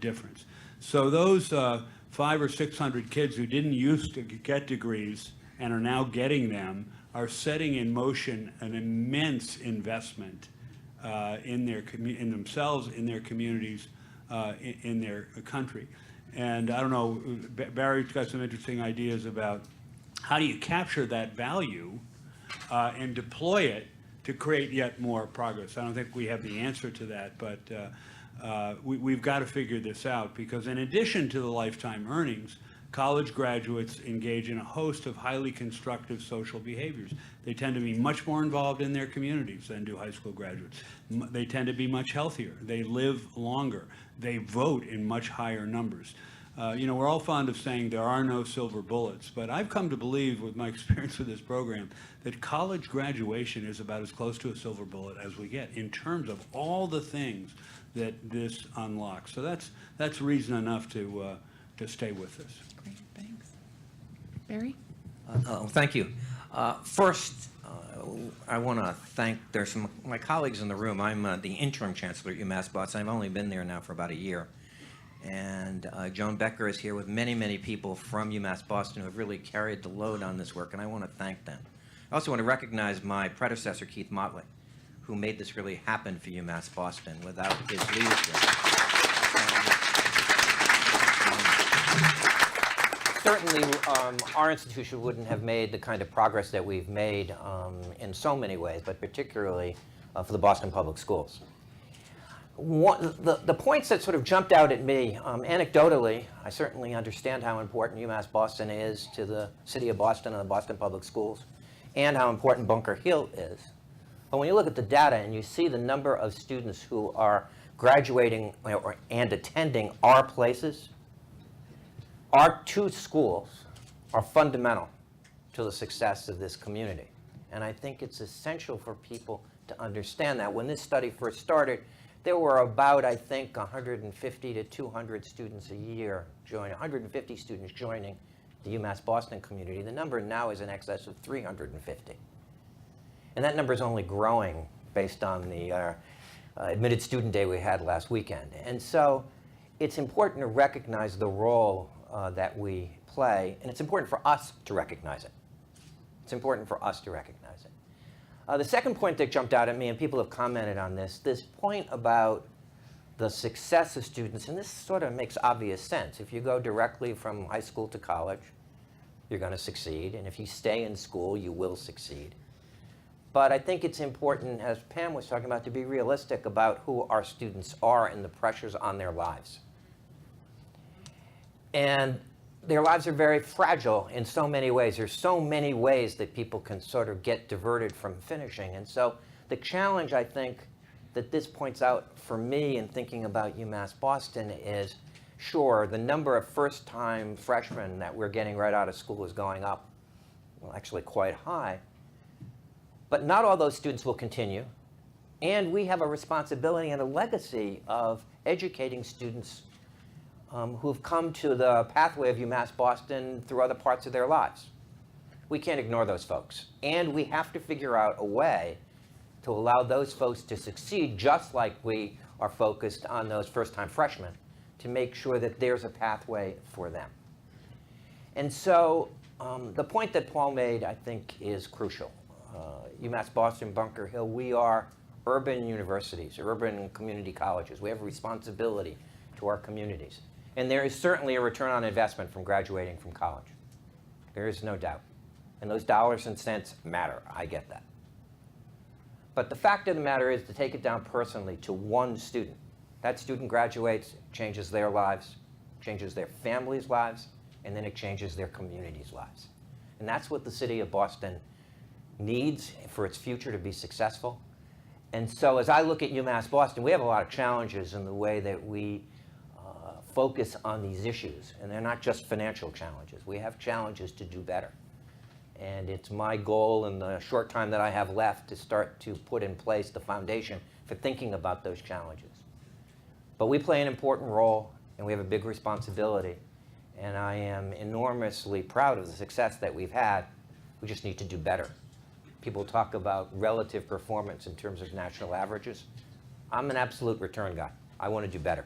difference. So those 500 or 600 kids who didn't used to get degrees and are now getting them are setting in motion an immense investment in themselves, in their communities, in their country. And I don't know, Barry's got some interesting ideas about how do you capture that value and deploy it to create yet more progress. I don't think we have the answer to that, but we've got to figure this out, because in addition to the lifetime earnings, college graduates engage in a host of highly constructive social behaviors. They tend to be much more involved in their communities than do high school graduates. They tend to be much healthier. They live longer. They vote in much higher numbers. You know, we're all fond of saying there are no silver bullets, but I've come to believe with my experience with this program that college graduation is about as close to a silver bullet as we get in terms of all the things that this unlocks. So that's reason enough to stay with this. Great, thanks. Barry? Thank you. First, I want to thank, there's some my colleagues in the room. I'm the interim chancellor at UMass Boston. I've only been there now for about a year. And Joan Becker is here with many, many people from UMass Boston who have really carried the load on this work, and I want to thank them. I also want to recognize my predecessor, Keith Motley, who made this really happen for UMass Boston. Without his leadership, certainly our institution wouldn't have made the kind of progress that we've made in so many ways, but particularly for the Boston Public Schools. The points that sort of jumped out at me, anecdotally, I certainly understand how important UMass Boston is to the city of Boston and the Boston Public Schools, and how important Bunker Hill is. But when you look at the data and you see the number of students who are graduating and attending our places, our two schools are fundamental to the success of this community. And I think it's essential for people to understand that. When this study first started, there were about, I think, 150 to 200 students a year joining, 150 students joining the UMass Boston community. The number now is in excess of 350. And that number is only growing based on the admitted student day we had last weekend. And so it's important to recognize the role that we play, and it's important for us to recognize it. It's important for us to recognize it. The second point that jumped out at me, and people have commented on this point about the success of students, and this sort of makes obvious sense. If you go directly from high school to college, you're going to succeed, and if you stay in school, you will succeed. But I think it's important, as Pam was talking about, to be realistic about who our students are and the pressures on their lives. And their lives are very fragile in so many ways. There's so many ways that people can sort of get diverted from finishing. And so the challenge, I think, that this points out for me in thinking about UMass Boston is, sure, the number of first-time freshmen that we're getting right out of school is going up, well, actually quite high. But not all those students will continue. And we have a responsibility and a legacy of educating students who've come to the pathway of UMass Boston through other parts of their lives. We can't ignore those folks. And we have to figure out a way to allow those folks to succeed, just like we are focused on those first-time freshmen, to make sure that there's a pathway for them. And so the point that Paul made, I think, is crucial. UMass Boston, Bunker Hill, we are urban universities, urban community colleges. We have a responsibility to our communities. And there is certainly a return on investment from graduating from college. There is no doubt. And those dollars and cents matter. I get that. But the fact of the matter is, to take it down personally to one student, that student graduates, changes their lives, changes their families' lives, and then it changes their communities' lives. And that's what the city of Boston needs for its future to be successful. And so as I look at UMass Boston, we have a lot of challenges in the way that we focus on these issues. And they're not just financial challenges. We have challenges to do better. And it's my goal in the short time that I have left to start to put in place the foundation for thinking about those challenges. But we play an important role, and we have a big responsibility. And I am enormously proud of the success that we've had. We just need to do better. People talk about relative performance in terms of national averages. I'm an absolute return guy. I want to do better.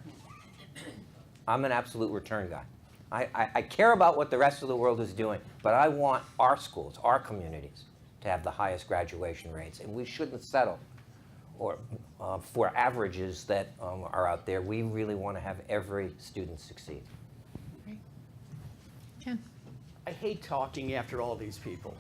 I'm an absolute return guy. I care about what the rest of the world is doing, but I want our schools, our communities, to have the highest graduation rates. And we shouldn't settle for averages that are out there. We really want to have every student succeed. Great. Ken. I hate talking after all these people.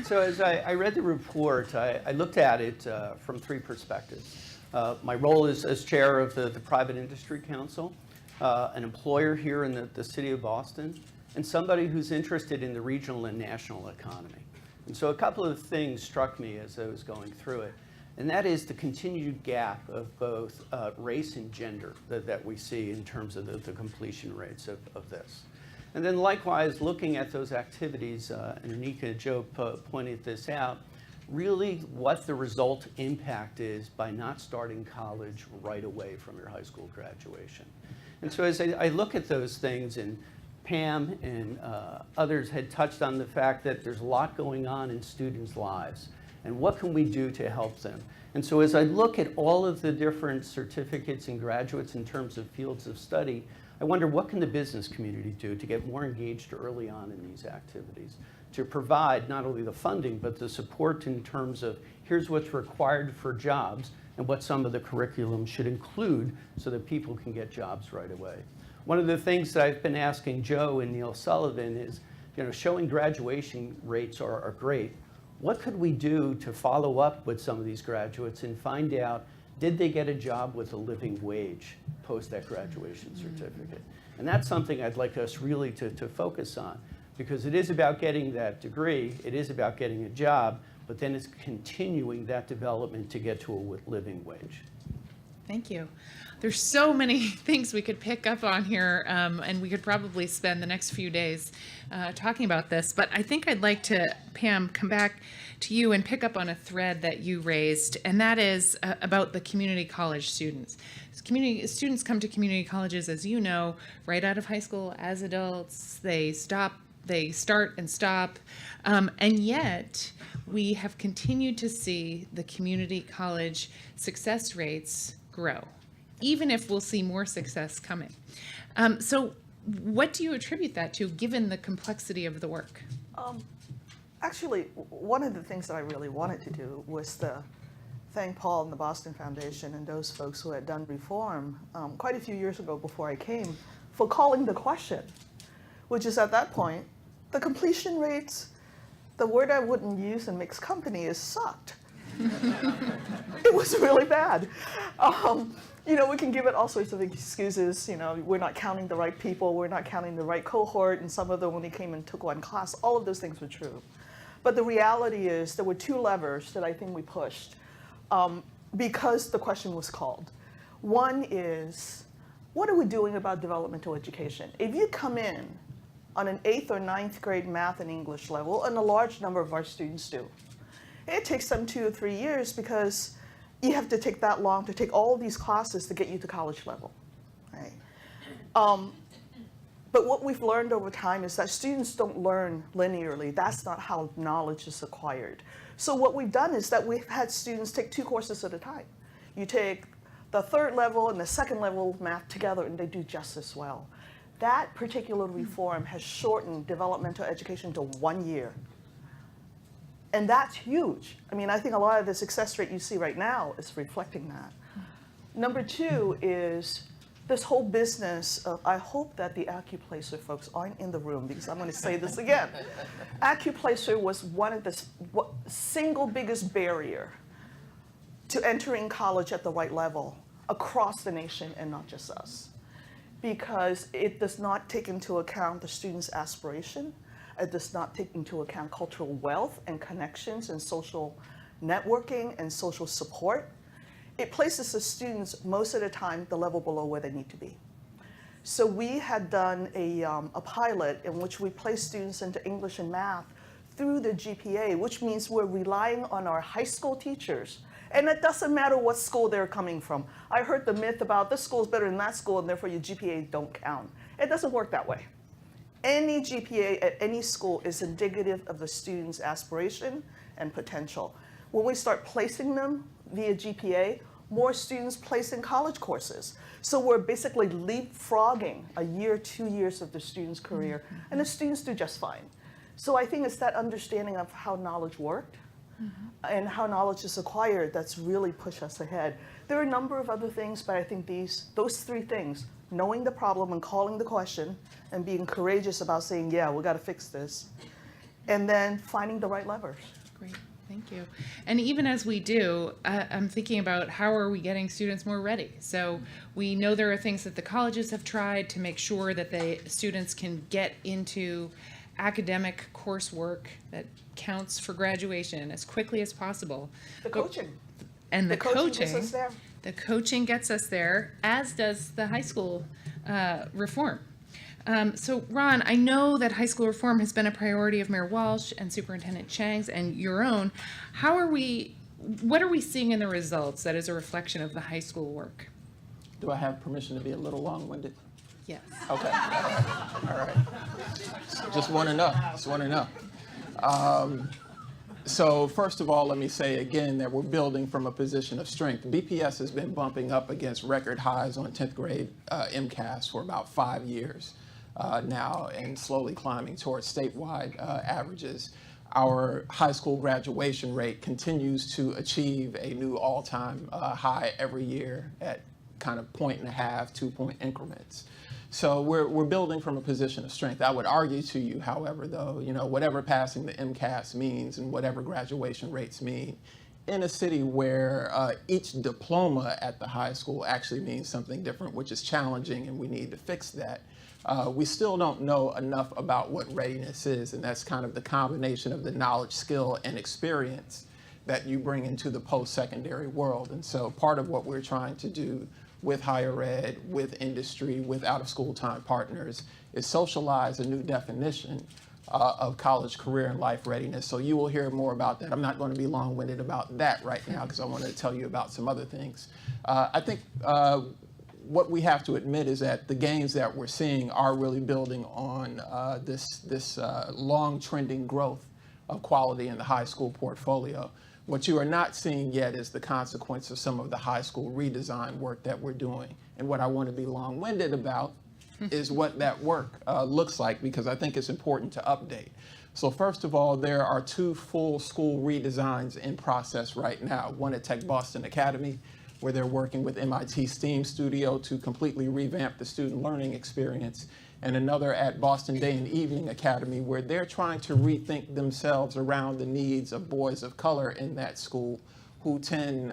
So as I read the report, I looked at it from three perspectives. My role is as chair of the Private Industry Council, an employer here in the city of Boston, and somebody who's interested in the regional and national economy. And so a couple of things struck me as I was going through it, and that is the continued gap of both race and gender that we see in terms of the completion rates of this. And then likewise, looking at those activities, and Anika and Joe pointed this out, really what the result impact is by not starting college right away from your high school graduation. And so as I look at those things, and Pam and others had touched on the fact that there's a lot going on in students' lives. and what can we do to help them? And so as I look at all of the different certificates and graduates in terms of fields of study, I wonder what can the business community do to get more engaged early on in these activities, to provide not only the funding, but the support in terms of here's what's required for jobs and what some of the curriculum should include so that people can get jobs right away. One of the things that I've been asking Joe and Neil Sullivan is, showing graduation rates are great. What could we do to follow up with some of these graduates and find out, did they get a job with a living wage post that graduation certificate? And that's something I'd like us really to focus on, because it is about getting that degree, it is about getting a job, but then it's continuing that development to get to a living wage. Thank you. There's so many things we could pick up on here, and we could probably spend the next few days talking about this. But I think I'd like to, Pam, come back to you and pick up on a thread that you raised, and that is about the community college students. Community students come to community colleges, as you know, right out of high school as adults. They start and stop, and yet we have continued to see the community college success rates grow, even if we'll see more success coming. So what do you attribute that to, given the complexity of the work? Actually, one of the things that I really wanted to do was to thank Paul and the Boston Foundation and those folks who had done reform quite a few years ago before I came for calling the question, which is at that point, the completion rates, the word I wouldn't use in mixed company is sucked. It was really bad. We can give it all sorts of excuses. We're not counting the right people, we're not counting the right cohort, and some of them only came and took one class. All of those things were true. But the reality is there were two levers that I think we pushed because the question was called. One is, what are we doing about developmental education? If you come in on an 8th or 9th grade math and English level, and a large number of our students do, it takes them 2 or 3 years because you have to take that long to take all these classes to get you to college level, right? But what we've learned over time is that students don't learn linearly. That's not how knowledge is acquired. So what we've done is that we've had students take 2 courses at a time. You take the 3rd level and the 2nd level of math together, and they do just as well. That particular reform has shortened developmental education to 1 year. And that's huge. I think a lot of the success rate you see right now is reflecting that. Number 2 is this whole business of, I hope that the AccuPlacer folks aren't in the room because I'm going to say this again. AccuPlacer was one of the single biggest barrier to entering college at the right level across the nation and not just us, because it does not take into account the student's aspiration. It does not take into account cultural wealth and connections and social networking and social support. It places the students most of the time the level below where they need to be. So we had done a pilot in which we placed students into English and math through the GPA, which means we're relying on our high school teachers. And it doesn't matter what school they're coming from. I heard the myth about this school is better than that school and therefore your GPA don't count. It doesn't work that way. Any GPA at any school is indicative of the student's aspiration and potential. When we start placing them via GPA, more students place in college courses. So we're basically leapfrogging a year, 2 years of the student's career, and the students do just fine. So I think it's that understanding of how knowledge worked and how knowledge is acquired that's really pushed us ahead. There are a number of other things, but I think those 3 things, knowing the problem and calling the question and being courageous about saying, yeah, we got to fix this, and then finding the right levers. Great, thank you. And even as we do, I'm thinking about how are we getting students more ready? So we know there are things that the colleges have tried to make sure that the students can get into academic coursework that counts for graduation as quickly as possible. The coaching. And the coaching gets us there. The coaching gets us there, as does the high school reform. So Ron, I know that high school reform has been a priority of Mayor Walsh and Superintendent Chang's and your own. What are we seeing in the results that is a reflection of the high school work? Do I have permission to be a little long-winded? Yes. Okay. All right. Just want to know. So first of all, let me say again that we're building from a position of strength. BPS has been bumping up against record highs on 10th grade MCAS for about 5 years now, and slowly climbing towards statewide averages. Our high school graduation rate continues to achieve a new all-time high every year at kind of 1.5, 2 point increments. So we're building from a position of strength. I would argue to you, however, though, you know, whatever passing the MCAS means and whatever graduation rates mean, in a city where each diploma at the high school actually means something different, which is challenging, and we need to fix that. We still don't know enough about what readiness is, and that's kind of the combination of the knowledge, skill, and experience that you bring into the post-secondary world. And so part of what we're trying to do with higher ed, with industry, with out-of-school time partners, is socialize a new definition of college career and life readiness. So you will hear more about that. I'm not going to be long-winded about that right now because I want to tell you about some other things. I think what we have to admit is that the gains that we're seeing are really building on this long trending growth of quality in the high school portfolio. What you are not seeing yet is the consequence of some of the high school redesign work that we're doing. And what I want to be long-winded about is what that work looks like, because I think it's important to update. So first of all, there are 2 full school redesigns in process right now. One at Tech Boston Academy, where they're working with MIT STEAM Studio to completely revamp the student learning experience, and another at Boston Day and Evening Academy, where they're trying to rethink themselves around the needs of boys of color in that school who tend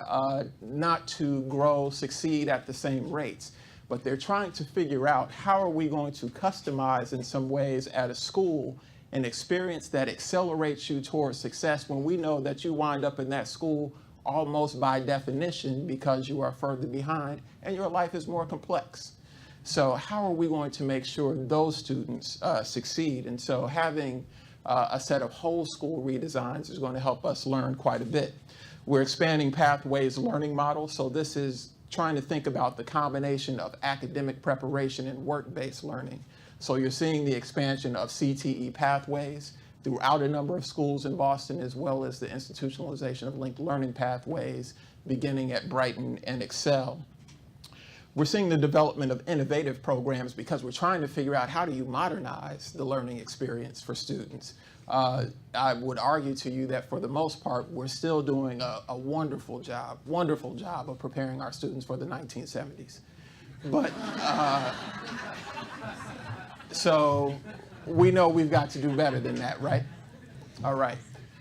not to grow, succeed at the same rates. But they're trying to figure out how are we going to customize in some ways at a school an experience that accelerates you towards success when we know that you wind up in that school almost by definition because you are further behind and your life is more complex. So how are we going to make sure those students succeed? And so having a set of whole school redesigns is going to help us learn quite a bit. We're expanding Pathways learning models. So this is trying to think about the combination of academic preparation and work-based learning. So you're seeing the expansion of CTE Pathways throughout a number of schools in Boston, as well as the institutionalization of linked learning pathways beginning at Brighton and Excel. We're seeing the development of innovative programs because we're trying to figure out how do you modernize the learning experience for students. I would argue to you that for the most part, we're still doing a wonderful job of preparing our students for the 1970s. But, so we know we've got to do better than that, right? All right.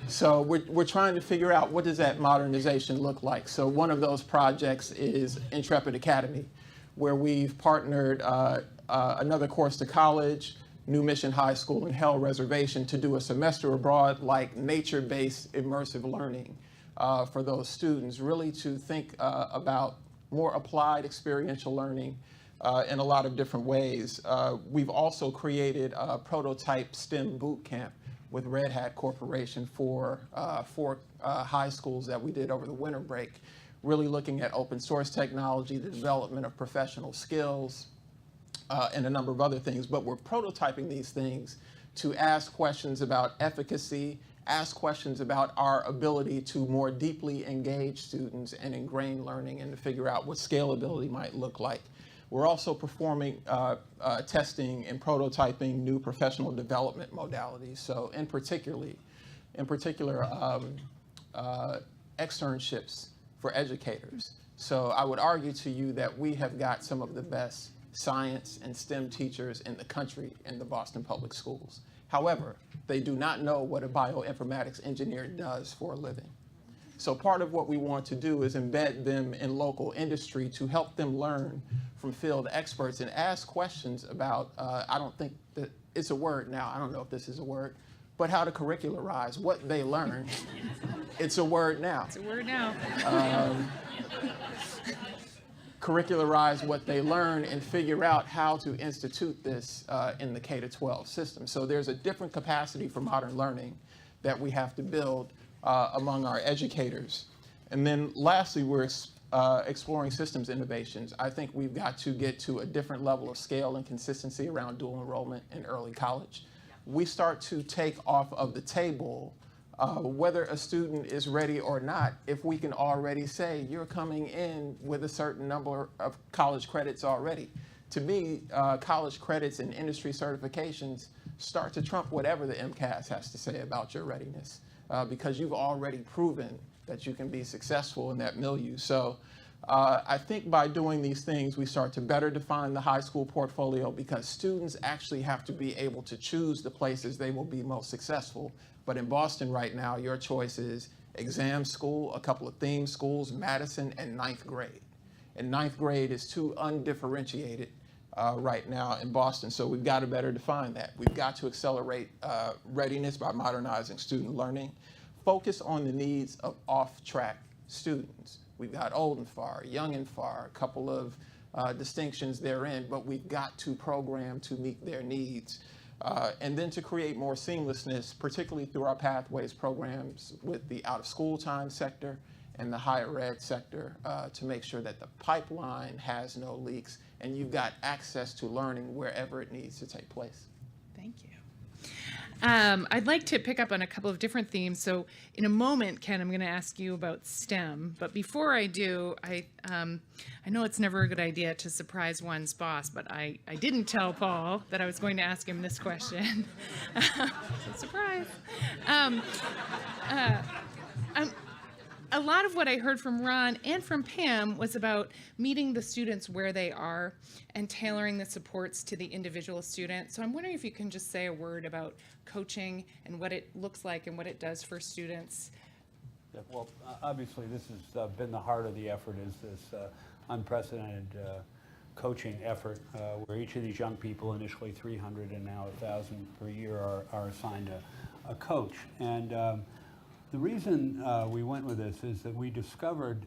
So we're trying to figure out what does that modernization look like. So one of those projects is Intrepid Academy, where we've partnered another course to college, New Mission High School, and Hell Reservation to do a semester abroad like nature-based immersive learning for those students, really to think about more applied experiential learning in a lot of different ways. We've also created a prototype STEM boot camp with Red Hat Corporation for 4 high schools that we did over the winter break, really looking at open source technology, the development of professional skills, and a number of other things. But we're prototyping these things to ask questions about efficacy, ask questions about our ability to more deeply engage students and ingrain learning, and to figure out what scalability might look like. We're also performing testing and prototyping new professional development modalities. So in particular, externships for educators. So I would argue to you that we have got some of the best science and STEM teachers in the country in the Boston Public Schools. However, they do not know what a bioinformatics engineer does for a living. So part of what we want to do is embed them in local industry to help them learn from field experts and ask questions about, I don't think that it's a word now, I don't know if this is a word, but how to curricularize what they learn. It's a word now. It's a word now. Curricularize what they learn and figure out how to institute this in the K-12 system. So there's a different capacity for modern learning that we have to build among our educators. And then lastly, we're exploring systems innovations. I think we've got to get to a different level of scale and consistency around dual enrollment in early college. We start to take off of the table whether a student is ready or not, if we can already say you're coming in with a certain number of college credits already. To me, college credits and industry certifications start to trump whatever the MCAS has to say about your readiness, because you've already proven that you can be successful in that milieu. So I think by doing these things, we start to better define the high school portfolio, because students actually have to be able to choose the places they will be most successful. But in Boston right now, your choice is exam school, a couple of theme schools, Madison, and ninth grade. And ninth grade is too undifferentiated right now in Boston, so we've got to better define that. We've got to accelerate readiness by modernizing student learning, focus on the needs of off-track students. We've got old and far, young and far, a couple of distinctions therein, but we've got to program to meet their needs. And then to create more seamlessness, particularly through our Pathways programs with the out-of-school time sector and the higher ed sector, to make sure that the pipeline has no leaks and you've got access to learning wherever it needs to take place. Thank you. I'd like to pick up on a couple of different themes. So in a moment, Ken, I'm going to ask you about STEM. But before I do, I know it's never a good idea to surprise one's boss, but I didn't tell Paul that I was going to ask him this question. So surprise. A lot of what I heard from Ron and from Pam was about meeting the students where they are and tailoring the supports to the individual student. So I'm wondering if you can just say a word about coaching and what it looks like and what it does for students. Yeah, well, obviously this has been the heart of the effort, is this unprecedented coaching effort where each of these young people, initially 300 and now 1,000 per year, are assigned a coach. And the reason we went with this is that we discovered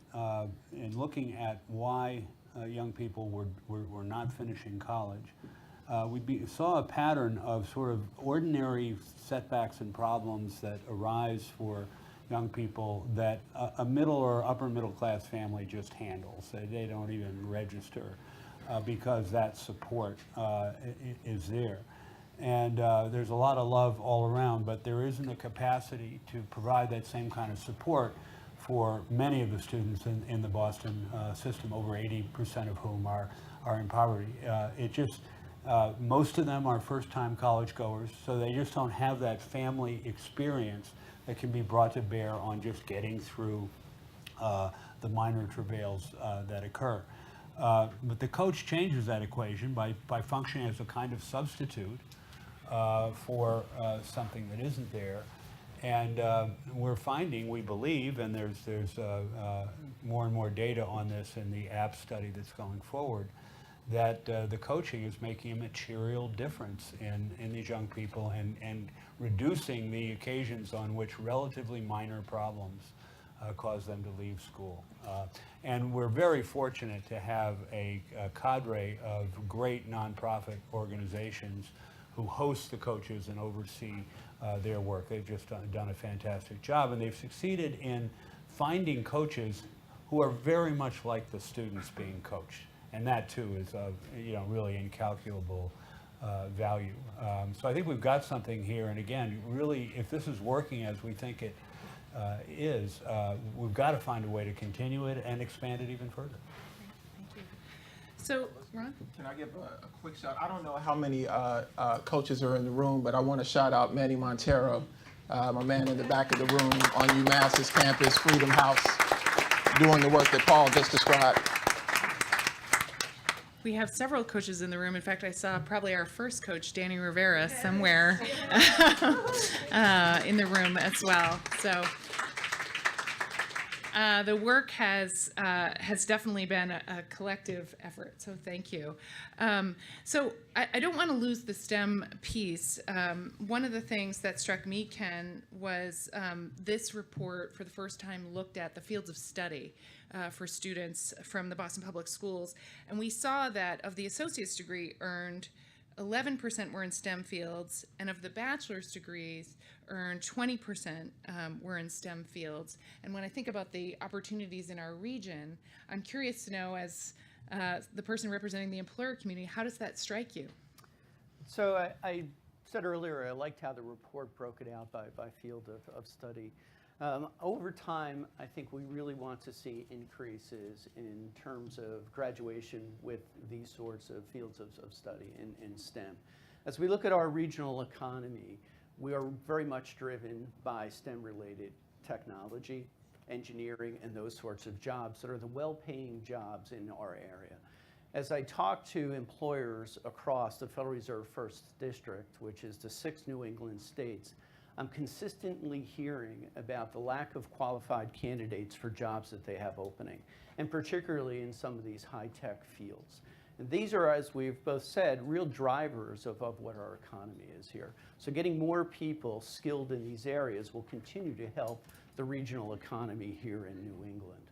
in looking at why young people were not finishing college, we saw a pattern of sort of ordinary setbacks and problems that arise for young people that a middle or upper middle class family just handles. They don't even register because that support is there. And there's a lot of love all around, but there isn't a capacity to provide that same kind of support for many of the students in the Boston system, over 80% of whom are in poverty. Most of them are first-time college goers, so they just don't have that family experience that can be brought to bear on just getting through the minor travails that occur. But the coach changes that equation by functioning as a kind of substitute for something that isn't there. And we're finding, we believe, and there's more and more data on this in the app study that's going forward, that the coaching is making a material difference in these young people and reducing the occasions on which relatively minor problems cause them to leave school. And we're very fortunate to have a cadre of great nonprofit organizations who host the coaches and oversee their work. They've just done a fantastic job, and they've succeeded in finding coaches who are very much like the students being coached, and that too is of really incalculable value. So I think we've got something here, and again, really, if this is working as we think it is, we've got to find a way to continue it and expand it even further. Thank you. So, Ron? Can I give a quick shout? I don't know how many coaches are in the room, but I want to shout out Manny Montero, my man in the back of the room on UMass's campus, Freedom House, doing the work that Paul just described. We have several coaches in the room. In fact, I saw probably our first coach, Danny Rivera, somewhere in the room as well. So the work has definitely been a collective effort. So thank you. So I don't want to lose the STEM piece. One of the things that struck me, Ken, was this report for the first time looked at the fields of study for students from the Boston Public Schools. And we saw that of the associate's degree earned, 11% were in STEM fields, and of the bachelor's degrees earned, 20% were in STEM fields. And when I think about the opportunities in our region, I'm curious to know, as the person representing the employer community, how does that strike you? So I said earlier, I liked how the report broke it out by field of study. Over time, I think we really want to see increases in terms of graduation with these sorts of fields of study in STEM. As we look at our regional economy, we are very much driven by STEM-related technology, engineering, and those sorts of jobs that are the well-paying jobs in our area. As I talk to employers across the Federal Reserve First District, which is the 6 New England states, I'm consistently hearing about the lack of qualified candidates for jobs that they have opening, and particularly in some of these high-tech fields. And these are, as we've both said, real drivers of what our economy is here. So getting more people skilled in these areas will continue to help the regional economy here in New England.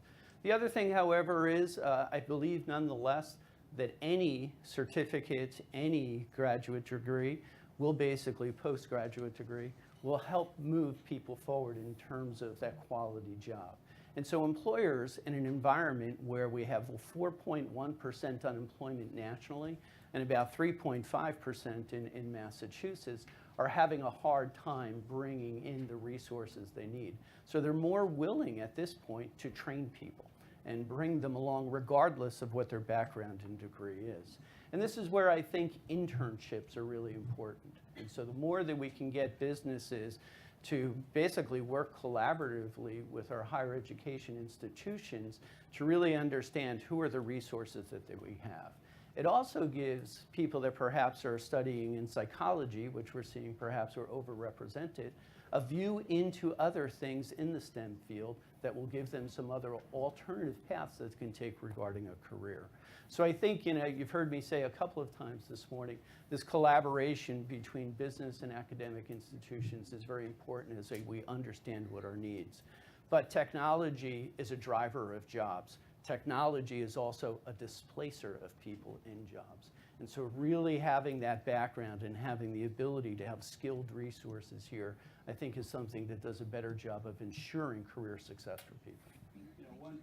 The other thing, however, is I believe nonetheless that any certificate, any graduate degree will basically, postgraduate degree, will help move people forward in terms of that quality job. And so employers in an environment where we have 4.1% unemployment nationally and about 3.5% in Massachusetts are having a hard time bringing in the resources they need. So they're more willing at this point to train people and bring them along regardless of what their background and degree is. And this is where I think internships are really important. And so the more that we can get businesses to basically work collaboratively with our higher education institutions to really understand who are the resources that we have. It also gives people that perhaps are studying in psychology, which we're seeing perhaps are overrepresented, a view into other things in the STEM field that will give them some other alternative paths that can take regarding a career. So I think, you've heard me say a couple of times this morning, this collaboration between business and academic institutions is very important as we understand what our needs. But technology is a driver of jobs. Technology is also a displacer of people in jobs. And so really having that background and having the ability to have skilled resources here, I think is something that does a better job of ensuring career success for people. One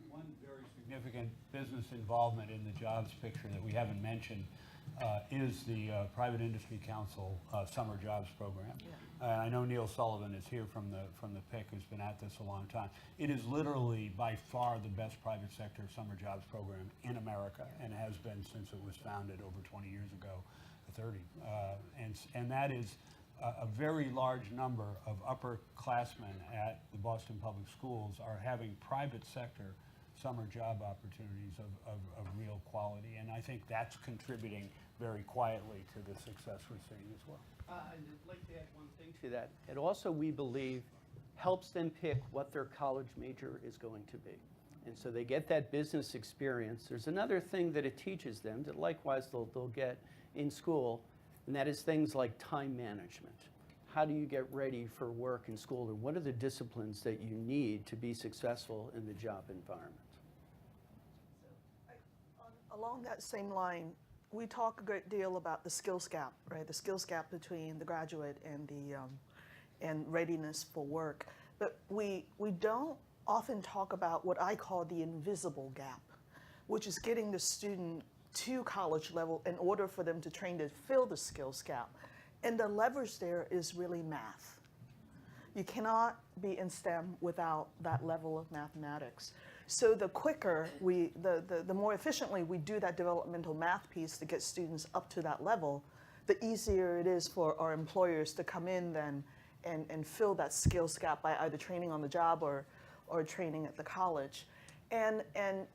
very significant business involvement in the jobs picture that we haven't mentioned is the Private Industry Council Summer Jobs Program. Yeah. I know Neil Sullivan is here from the PIC, who's been at this a long time. It is literally by far the best private sector summer jobs program in America, and has been since it was founded over 20 years ago, 30. And that is a very large number of upperclassmen at the Boston Public Schools are having private sector summer job opportunities of real quality, and I think that's contributing very quietly to the success we're seeing as well. I'd like to add one thing to that. It also, we believe, helps them pick what their college major is going to be. And so they get that business experience. There's another thing that it teaches them that likewise they'll get in school, and that is things like time management. How do you get ready for work in school, and what are the disciplines that you need to be successful in the job environment? Along that same line, we talk a great deal about the skills gap, right? The skills gap between the graduate and and readiness for work. But we don't often talk about what I call the invisible gap, which is getting the student to college level in order for them to train to fill the skills gap. And the leverage there is really math. You cannot be in STEM without that level of mathematics. So the quicker the more efficiently we do that developmental math piece to get students up to that level, the easier it is for our employers to come in then and fill that skills gap by either training on the job or training at the college. And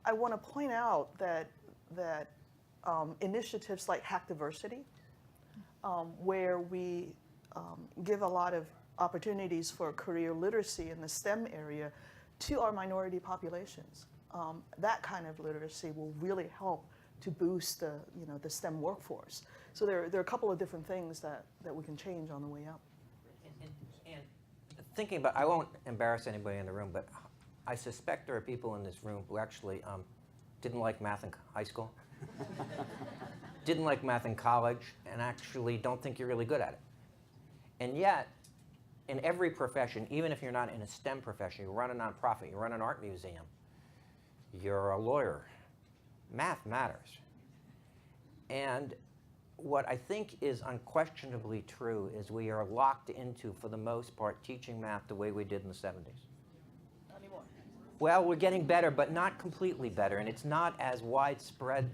I want to point out that initiatives like Hack Diversity, where we give a lot of opportunities for career literacy in the STEM area to our minority populations. That kind of literacy will really help to boost the STEM workforce. So there are a couple of different things that we can change on the way up. And thinking about, I won't embarrass anybody in the room, but I suspect there are people in this room who actually didn't like math in high school, didn't like math in college, and actually don't think you're really good at it. And yet, in every profession, even if you're not in a STEM profession, you run a nonprofit, you run an art museum, you're a lawyer, math matters. And what I think is unquestionably true is we are locked into, for the most part, teaching math the way we did in the 70s. Not anymore. Well, we're getting better, but not completely better, and it's not as widespread.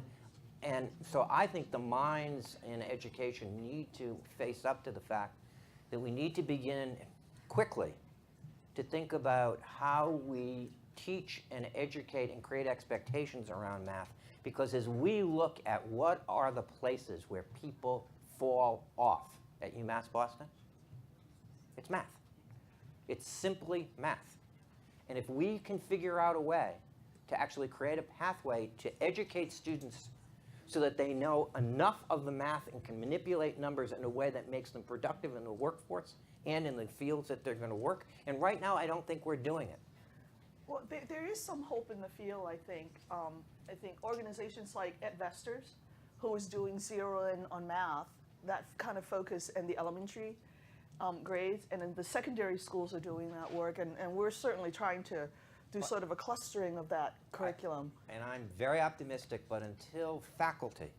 And so I think the minds in education need to face up to the fact that we need to begin quickly to think about how we teach and educate and create expectations around math. Because as we look at what are the places where people fall off at UMass Boston, it's math. It's simply math. And if we can figure out a way to actually create a pathway to educate students so that they know enough of the math and can manipulate numbers in a way that makes them productive in the workforce and in the fields that they're going to work. And right now, I don't think we're doing it. Well, there is some hope in the field, I think. I think organizations like Investors, who is doing zero-in on math, that kind of focus in the elementary grades, and then the secondary schools are doing that work, and we're certainly trying to do sort of a clustering of that curriculum. And I'm very optimistic, but until faculty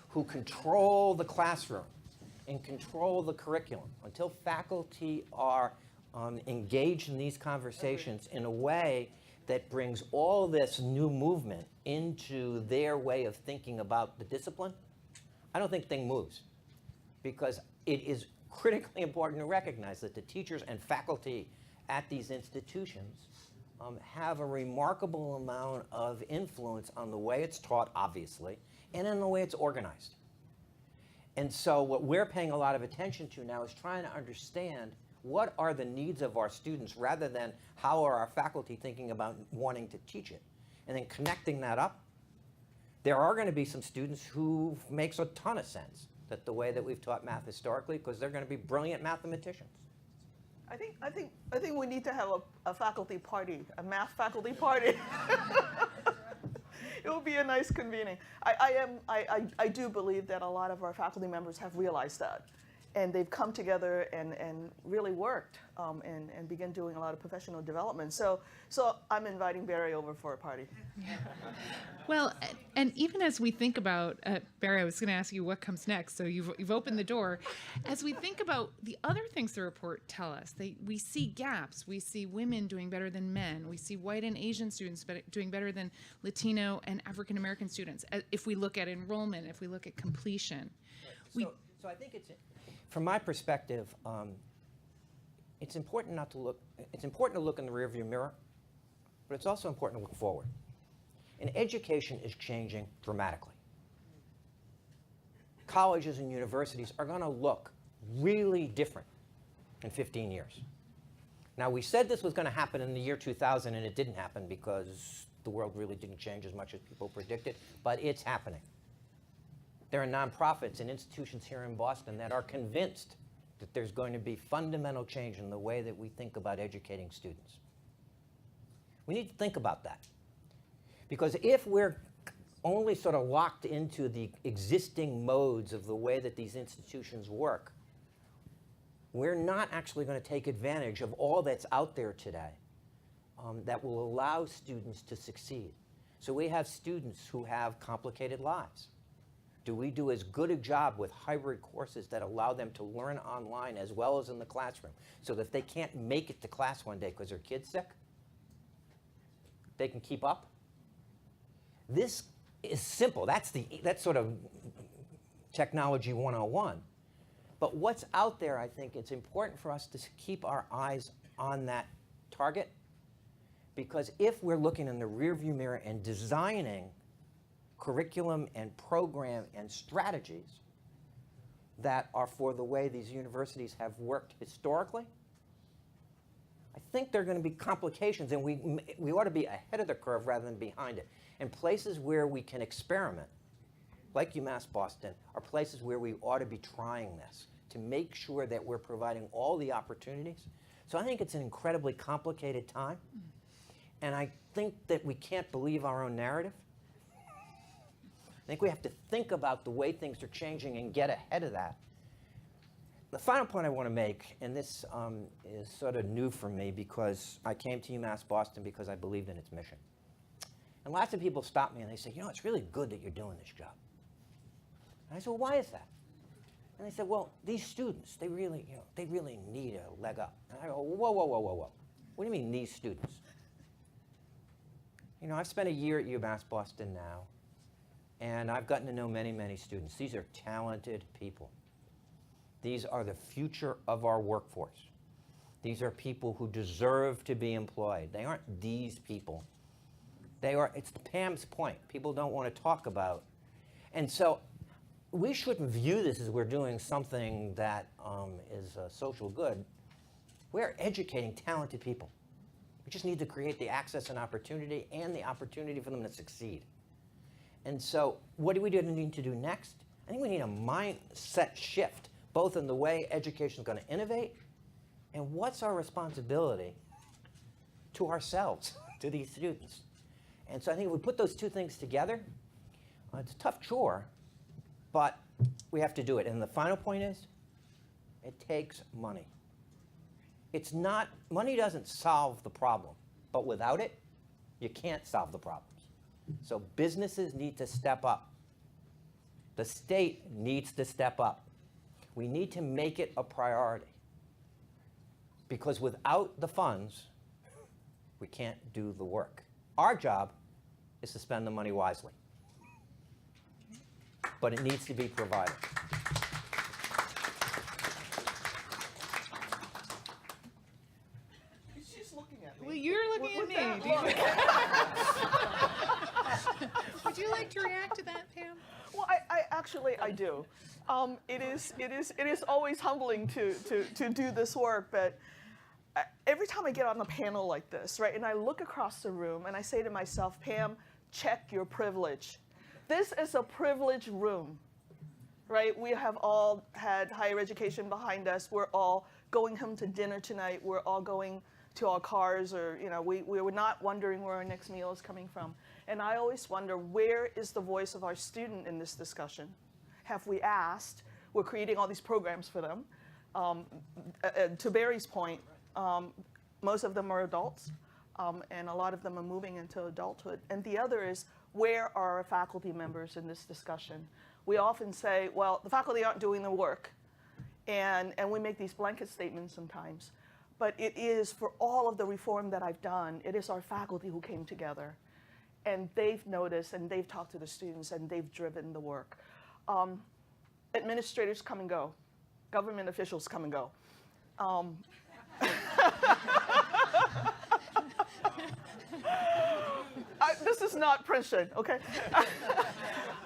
who control the classroom and control the curriculum, until faculty are engaged in these conversations in a way that brings all this new movement into their way of thinking about the discipline, I don't think thing moves. Because it is critically important to recognize that the teachers and faculty at these institutions have a remarkable amount of influence on the way it's taught, obviously, and in the way it's organized. And so what we're paying a lot of attention to now is trying to understand what are the needs of our students rather than how are our faculty thinking about wanting to teach it. And then connecting that up, there are going to be some students who makes a ton of sense that the way that we've taught math historically, because they're going to be brilliant mathematicians. I think we need to have a faculty party, a math faculty party. It would be a nice convening. I do believe that a lot of our faculty members have realized that, and they've come together and really worked and begin doing a lot of professional development. So I'm inviting Barry over for a party. Well, and even as we think about, Barry, I was going to ask you what comes next, so you've opened the door. As we think about the other things the report tell us, we see gaps. We see women doing better than men. We see white and Asian students doing better than Latino and African American students. If we look at enrollment, if we look at completion. So I think it's, from my perspective, it's important not to look. It's important to look in the rearview mirror, but it's also important to look forward. And education is changing dramatically. Colleges and universities are going to look really different in 15 years. Now, we said this was going to happen in the year 2000, and it didn't happen because the world really didn't change as much as people predicted, but it's happening. There are nonprofits and institutions here in Boston that are convinced that there's going to be fundamental change in the way that we think about educating students. We need to think about that. Because if we're only sort of locked into the existing modes of the way that these institutions work, we're not actually going to take advantage of all that's out there today that will allow students to succeed. So we have students who have complicated lives. Do we do as good a job with hybrid courses that allow them to learn online as well as in the classroom, so that if they can't make it to class one day because their kid's sick, they can keep up? This is simple. That's sort of technology 101. But what's out there, I think it's important for us to keep our eyes on that target, because if we're looking in the rearview mirror and designing curriculum and program and strategies that are for the way these universities have worked historically, I think there are going to be complications, and we ought to be ahead of the curve rather than behind it. And places where we can experiment, like UMass Boston, are places where we ought to be trying this to make sure that we're providing all the opportunities. So I think it's an incredibly complicated time, and I think that we can't believe our own narrative. I think we have to think about the way things are changing and get ahead of that. The final point I want to make, and this is sort of new for me because I came to UMass Boston because I believed in its mission. And lots of people stop me and they say, you know, it's really good that you're doing this job. And I said, well, why is that? And they said, well, these students, they really need a leg up. And I go, whoa, whoa, whoa, whoa, whoa. What do you mean, these students? You know, I've spent a year at UMass Boston now, and I've gotten to know many, many students. These are talented people. These are the future of our workforce. These are people who deserve to be employed. They aren't these people. They are, it's Pam's point. People don't want to talk about. And so we shouldn't view this as we're doing something that is a social good. We're educating talented people. We just need to create the access and opportunity and the opportunity for them to succeed. And so what do we need to do next? I think we need a mindset shift, both in the way education is going to innovate and what's our responsibility to ourselves, to these students. And so I think if we put those two things together, it's a tough chore, but we have to do it. And the final point is, it takes money. It's not, money doesn't solve the problem, but without it, you can't solve the problems. So businesses need to step up. The state needs to step up. We need to make it a priority. Because without the funds, we can't do the work. Our job is to spend the money wisely. But it needs to be provided. She's looking at me. Well, you're looking at With me. that look. Would you like to react to that, Pam? Well, I do. It is always humbling to do this work, but every time I get on a panel like this, right, and I look across the room and I say to myself, Pam, check your privilege. This is a privileged room, right? We have all had higher education behind us. We're all going home to dinner tonight. We're all going to our cars, or we were not wondering where our next meal is coming from. And I always wonder, where is the voice of our student in this discussion? Have we asked? We're creating all these programs for them. To Barry's point, most of them are adults, and a lot of them are moving into adulthood. And the other is, where are our faculty members in this discussion? We often say, well, the faculty aren't doing the work, and we make these blanket statements sometimes. But it is, for all of the reform that I've done, it is our faculty who came together, and they've noticed, and they've talked to the students, and they've driven the work. Administrators come and go. Government officials come and go. This is not Princeton, okay?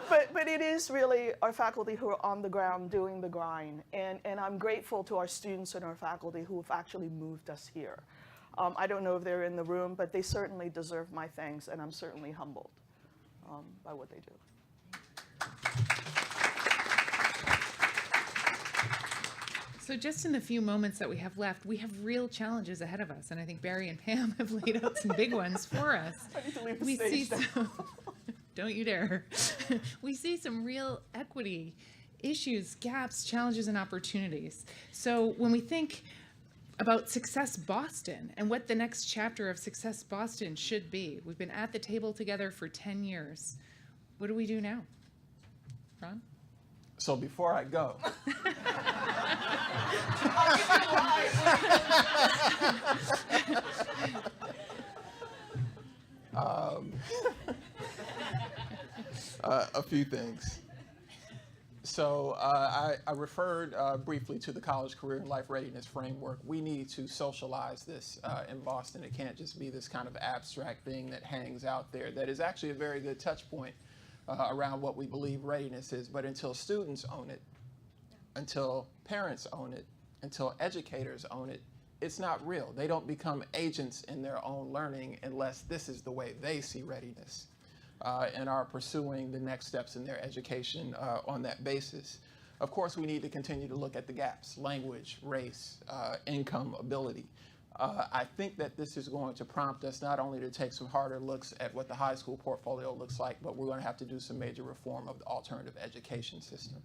But it is really our faculty who are on the ground doing the grind. And I'm grateful to our students and our faculty who have actually moved us here. I don't know if they're in the room, but they certainly deserve my thanks, and I'm certainly humbled by what they do. So just in the few moments that we have left, we have real challenges ahead of us, and I think Barry and Pam have laid out some big ones for us. I need to leave the We see stage some, don't you dare. We see some real equity issues, gaps, challenges, and opportunities. So when we think about Success Boston and what the next chapter of Success Boston should be, we've been at the table together for 10 years. What do we do now? Ron? So before I go, a few things. So I referred briefly to the College Career and Life Readiness Framework. We need to socialize this in Boston. It can't just be this kind of abstract thing that hangs out there. That is actually a very good touch point around what we believe readiness is. But until students own it, until parents own it, until educators own it, it's not real. They don't become agents in their own learning unless this is the way they see readiness and are pursuing the next steps in their education on that basis. Of course, we need to continue to look at the gaps: language, race, income, ability. I think that this is going to prompt us not only to take some harder looks at what the high school portfolio looks like, but we're going to have to do some major reform of the alternative education system.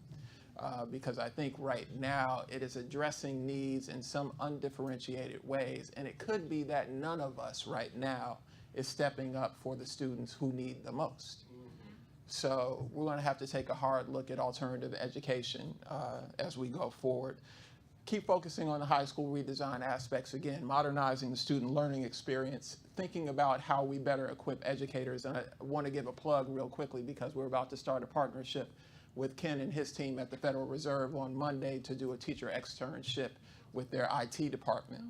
Because I think right now it is addressing needs in some undifferentiated ways, and it could be that none of us right now is stepping up for the students who need the most. So we're going to have to take a hard look at alternative education as we go forward. Keep focusing on the high school redesign aspects, again, modernizing the student learning experience, thinking about how we better equip educators. And I want to give a plug real quickly because we're about to start a partnership with Ken and his team at the Federal Reserve on Monday to do a teacher externship with their IT department.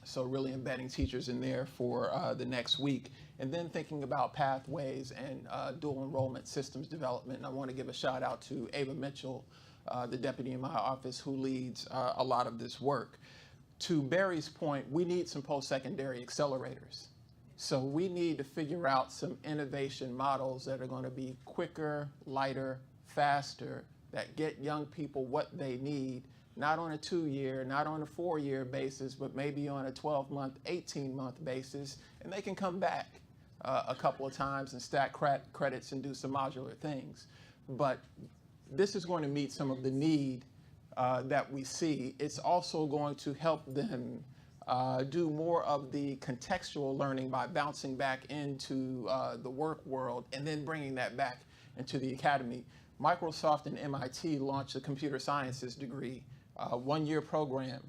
So really embedding teachers in there for the next week. And then thinking about pathways and dual enrollment systems development. And I want to give a shout out to Ava Mitchell, the deputy in my office, who leads a lot of this work. To Barry's point, we need some post-secondary accelerators. So we need to figure out some innovation models that are going to be quicker, lighter, faster, that get young people what they need, not on a 2-year, not on a 4-year basis, but maybe on a 12-month, 18-month basis, and they can come back a couple of times and stack credits and do some modular things. But this is going to meet some of the need that we see. It's also going to help them do more of the contextual learning by bouncing back into the work world and then bringing that back into the academy. Microsoft and MIT launched a computer sciences degree, 1-year program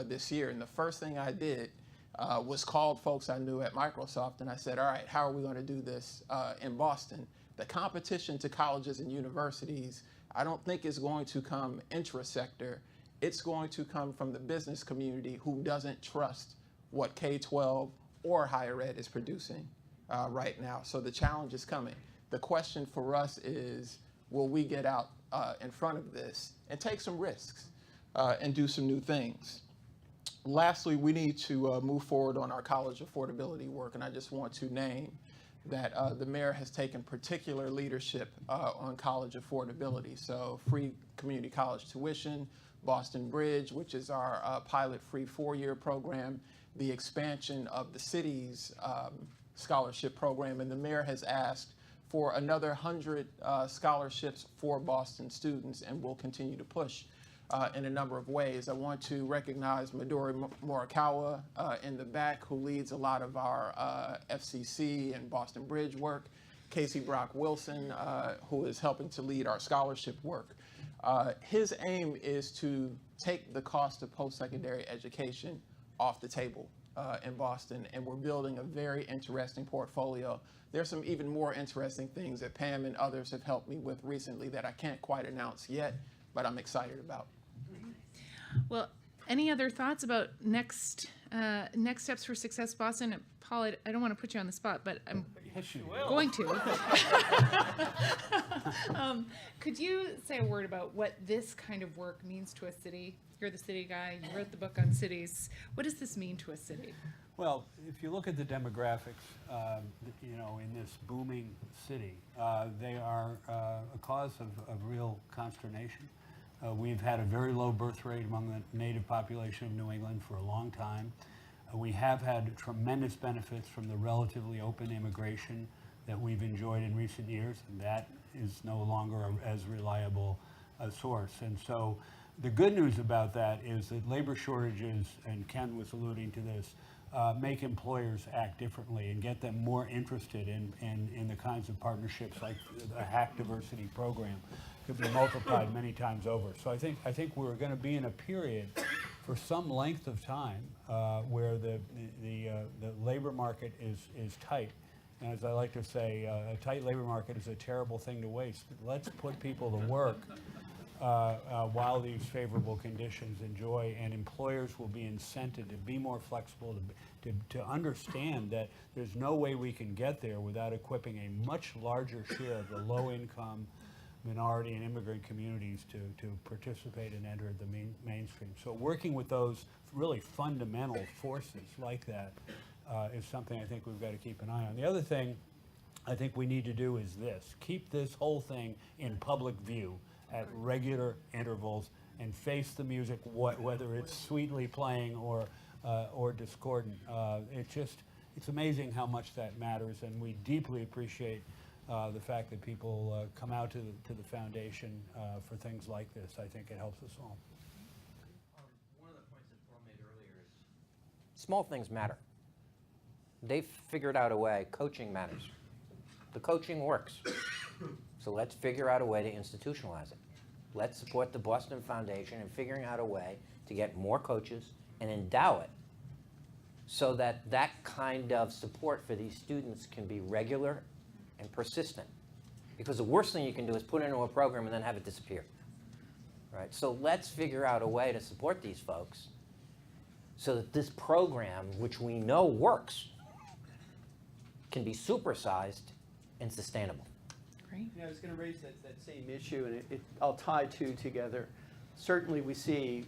this year. And the first thing I did was called folks I knew at Microsoft and I said, all right, how are we going to do this in Boston? The competition to colleges and universities, I don't think is going to come intra-sector. It's going to come from the business community who doesn't trust what K-12 or higher ed is producing right now. So the challenge is coming. The question for us is, will we get out in front of this and take some risks and do some new things? Lastly, we need to move forward on our college affordability work, and I just want to name that the mayor has taken particular leadership on college affordability. So free community college tuition, Boston Bridge, which is our pilot free 4-year program, the expansion of the city's scholarship program, and the mayor has asked for another 100 scholarships for Boston students, and we'll continue to push in a number of ways. I want to recognize Midori Morikawa in the back, who leads a lot of our FCC and Boston Bridge work. Casey Brock Wilson, who is helping to lead our scholarship work. His aim is to take the cost of post-secondary education off the table in Boston, and we're building a very interesting portfolio. There's some even more interesting things that Pam and others have helped me with recently that I can't quite announce yet, but I'm excited about. Well, any other thoughts about next steps for Success Boston? Paul, I don't want to put you on the spot, but I'm going to. Could you say a word about what this kind of work means to a city? You're the city guy. You wrote the book on cities. What does this mean to a city? Well, if you look at the demographics, in this booming city, they are a cause of real consternation. We've had a very low birth rate among the native population of New England for a long time. We have had tremendous benefits from the relatively open immigration that we've enjoyed in recent years, and that is no longer as reliable a source. And so the good news about that is that labor shortages, and Ken was alluding to this, make employers act differently and get them more interested in the kinds of partnerships like the Hack Diversity Program could be multiplied many times over. So I think we're going to be in a period for some length of time where the labor market is tight. And as I like to say, a tight labor market is a terrible thing to waste. Let's put people to work while these favorable conditions enjoy, and employers will be incented to be more flexible, to understand that there's no way we can get there without equipping a much larger share of the low-income, minority and immigrant communities to participate and enter the mainstream. So working with those really fundamental forces like that is something I think we've got to keep an eye on. The other thing I think we need to do is this: keep this whole thing in public view at regular intervals and face the music, whether it's sweetly playing or discordant. It's amazing how much that matters, and we deeply appreciate the fact that people come out to the foundation for things like this. I think it helps us all. One of the points that Paul made earlier is small things matter. They've figured out a way. Coaching matters. The coaching works. So let's figure out a way to institutionalize it. Let's support the Boston Foundation in figuring out a way to get more coaches and endow it so that that kind of support for these students can be regular and persistent. Because the worst thing you can do is put it into a program and then have it disappear. Right? So let's figure out a way to support these folks so that this program, which we know works, can be supersized and sustainable. Great. I was going to raise that same issue, and I'll tie two together. Certainly we see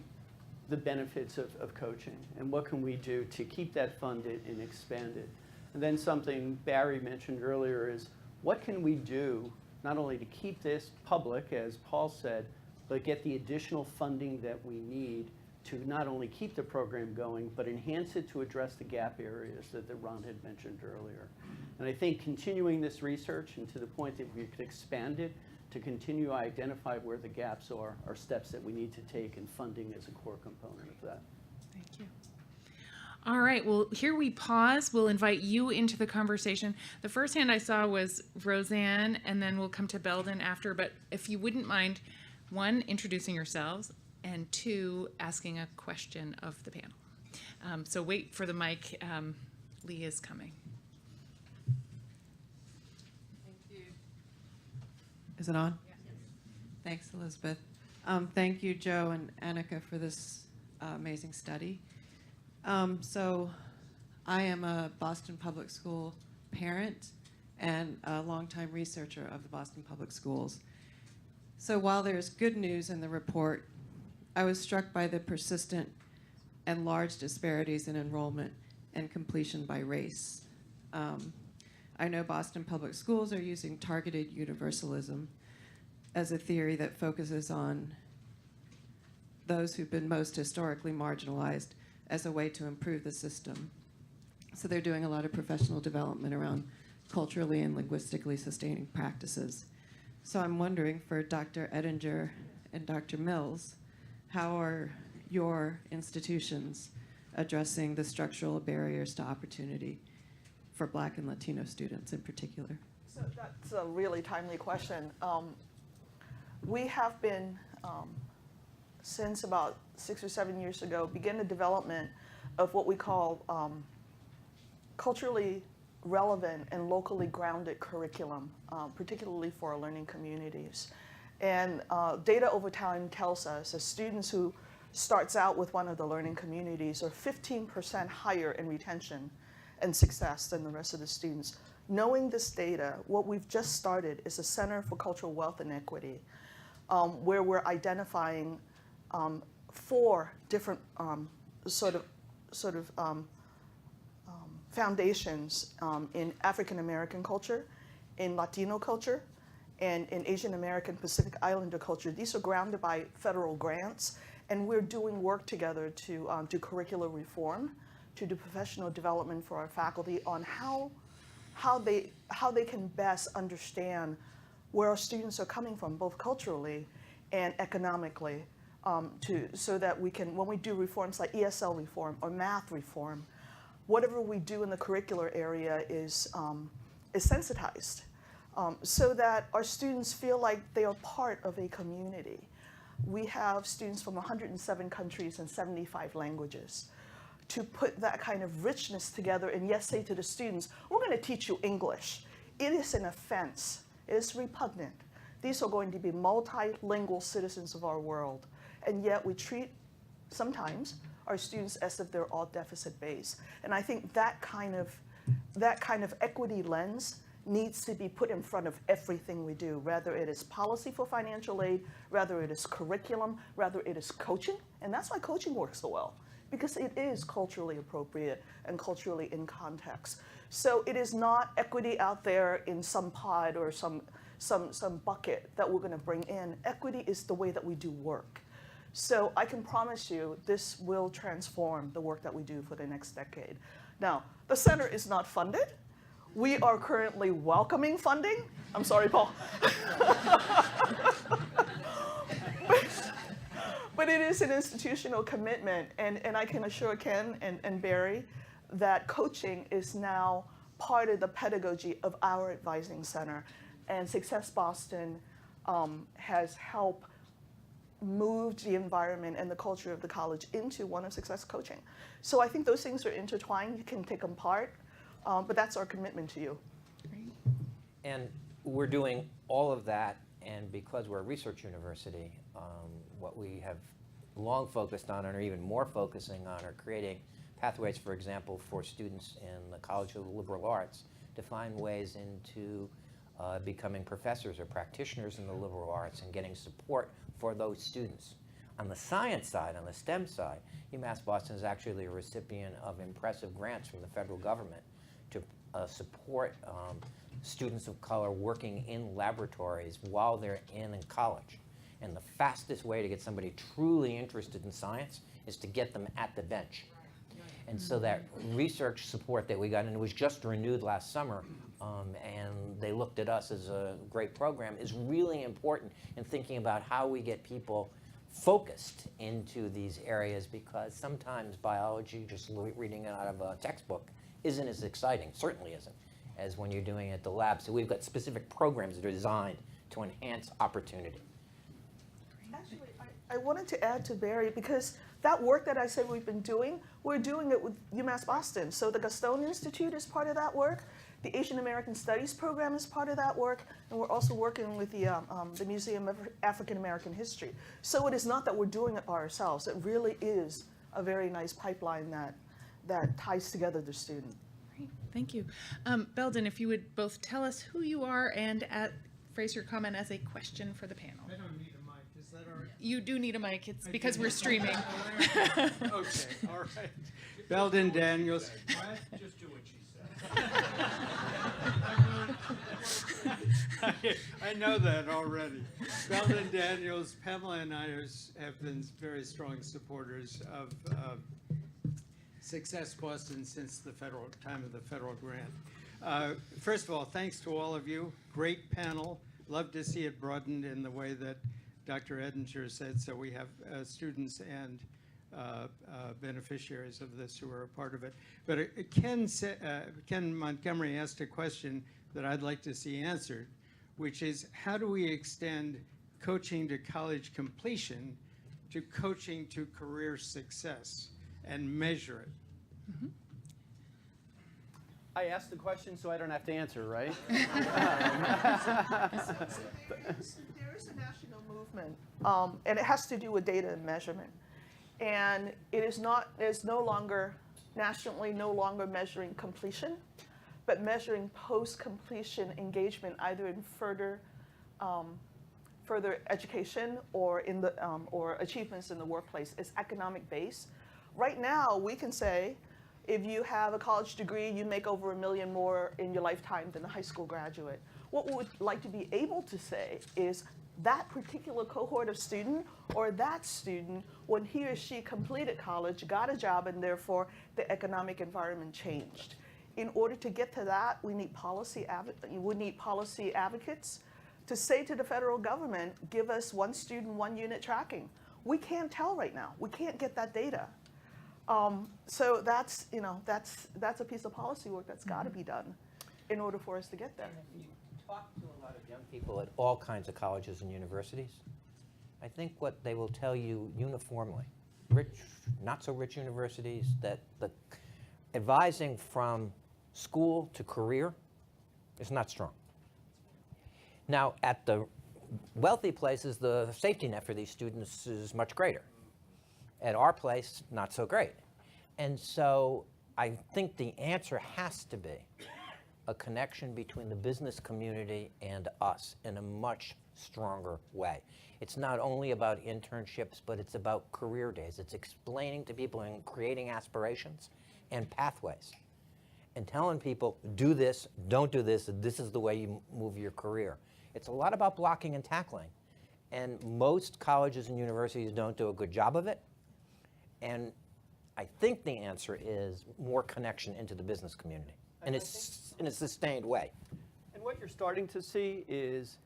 the benefits of coaching, and what can we do to keep that funded and expand it. And then something Barry mentioned earlier is, what can we do not only to keep this public, as Paul said, but get the additional funding that we need to not only keep the program going, but enhance it to address the gap areas that Ron had mentioned earlier. And I think continuing this research, and to the point that we could expand it to continue to identify where the gaps are steps that we need to take, and funding is a core component of that. Thank you. All right, well, here we pause. We'll invite you into the conversation. The first hand I saw was Roseanne, and then we'll come to Belden after. But if you wouldn't mind, one, introducing yourselves, and two, asking a question of the panel. So wait for the mic. Lee is coming. Thank you. Is it on? Yes. Thanks, Elizabeth. Thank you, Joe and Annika, for this amazing study. So I am a Boston Public School parent and a longtime researcher of the Boston Public Schools. So while there's good news in the report, I was struck by the persistent and large disparities in enrollment and completion by race. I know Boston Public Schools are using targeted universalism as a theory that focuses on those who've been most historically marginalized as a way to improve the system. So they're doing a lot of professional development around culturally and linguistically sustaining practices. So I'm wondering, for Dr. Ettinger and Dr. Mills, how are your institutions addressing the structural barriers to opportunity for Black and Latino students in particular? So that's a really timely question. We have been, since about 6 or 7 years ago, began the development of what we call culturally relevant and locally grounded curriculum, particularly for our learning communities. And data over time tells us that students who starts out with one of the learning communities are 15% higher in retention and success than the rest of the students. Knowing this data, what we've just started is a Center for Cultural Wealth and Equity, where we're identifying 4 different foundations in African American culture, in Latino culture, and in Asian American Pacific Islander culture. These are grounded by federal grants, and we're doing work together to do curricular reform, to do professional development for our faculty on how they can best understand where our students are coming from, both culturally and economically, so that we can, when we do reforms like ESL reform or math reform, whatever we do in the curricular area is sensitized, so that our students feel like they are part of a community. We have students from 107 countries and 75 languages. To put that kind of richness together and yet say to the students, we're going to teach you English. It is an offense. It is repugnant. These are going to be multilingual citizens of our world. And yet we treat, sometimes, our students as if they're all deficit-based. And I think that kind of equity lens needs to be put in front of everything we do, whether it is policy for financial aid, whether it is curriculum, whether it is coaching. And that's why coaching works so well, because it is culturally appropriate and culturally in context. So it is not equity out there in some pod or some bucket that we're going to bring in. Equity is the way that we do work. So I can promise you this will transform the work that we do for the next decade. Now, the center is not funded. We are currently welcoming funding. I'm sorry, Paul. But it is an institutional commitment, and I can assure Ken and Barry that coaching is now part of the pedagogy of our advising center. And Success Boston has helped moved the environment and the culture of the college into one of success coaching. So I think those things are intertwined. You can take them apart, but that's our commitment to you. Great. And we're doing all of that, and because we're a research university, what we have long focused on and are even more focusing on are creating pathways, for example, for students in the College of the Liberal Arts to find ways into becoming professors or practitioners in the liberal arts and getting support for those students. On the science side, on the STEM side, UMass Boston is actually a recipient of impressive grants from the federal government to support students of color working in laboratories while they're in college. And the fastest way to get somebody truly interested in science is to get them at the bench. And so that research support that we got, and it was just renewed last summer, and they looked at us as a great program, is really important in thinking about how we get people focused into these areas, because sometimes biology, just reading it out of a textbook, isn't as exciting, certainly isn't, as when you're doing it at the lab. So we've got specific programs that are designed to enhance opportunity. Actually, I wanted to add to Barry, because that work that I said we've been doing, we're doing it with UMass Boston. So the Gaston Institute is part of that work. The Asian American Studies program is part of that work. And we're also working with the Museum of African American History. So it is not that we're doing it by ourselves. It really is a very nice pipeline that ties together the student. Great, thank you. Belden, if you would both tell us who you are and phrase your comment as a question for the panel. I don't need a mic, is that all right? You do need a mic, it's because we're streaming. Okay, all right. Belden Daniels. Just do what she said. I know that already. Belden Daniels, Pamela and I have been very strong supporters of Success Boston since the time of the federal grant. First of all, thanks to all of you. Great panel. Love to see it broadened in the way that Dr. Edinger said, so we have students and beneficiaries of this who are a part of it. But Ken Montgomery asked a question that I'd like to see answered, which is, how do we extend coaching to college completion to coaching to career success and measure it? Mm-hmm. I asked the question so I don't have to answer, right? There is a national movement, and it has to do with data and measurement. And it's no longer nationally, no longer measuring completion, but measuring post-completion engagement, either in further education or in the or achievements in the workplace. It's economic based. Right now, we can say, if you have a college degree, you make over $1 million more in your lifetime than a high school graduate. What we would like to be able to say is that particular cohort of student, or that student, when he or she completed college, got a job, and therefore the economic environment changed. In order to get to that, we need policy advocates to say to the federal government, give us 1 student, 1 unit tracking. We can't tell right now. We can't get that data. So that's a piece of policy work that's got to be done in order for us to get there. You talk to a lot of young people at all kinds of colleges and universities. I think what they will tell you uniformly, rich, not so rich universities, that the advising from school to career is not strong. Now, at the wealthy places, the safety net for these students is much greater. At our place, not so great. And so I think the answer has to be a connection between the business community and us in a much stronger way. It's not only about internships, but it's about career days. It's explaining to people and creating aspirations and pathways and telling people, do this, don't do this, this is the way you move your career. It's a lot about blocking and tackling. And most colleges and universities don't do a good job of it. And I think the answer is more connection into the business community in a sustained way. And what you're starting to see is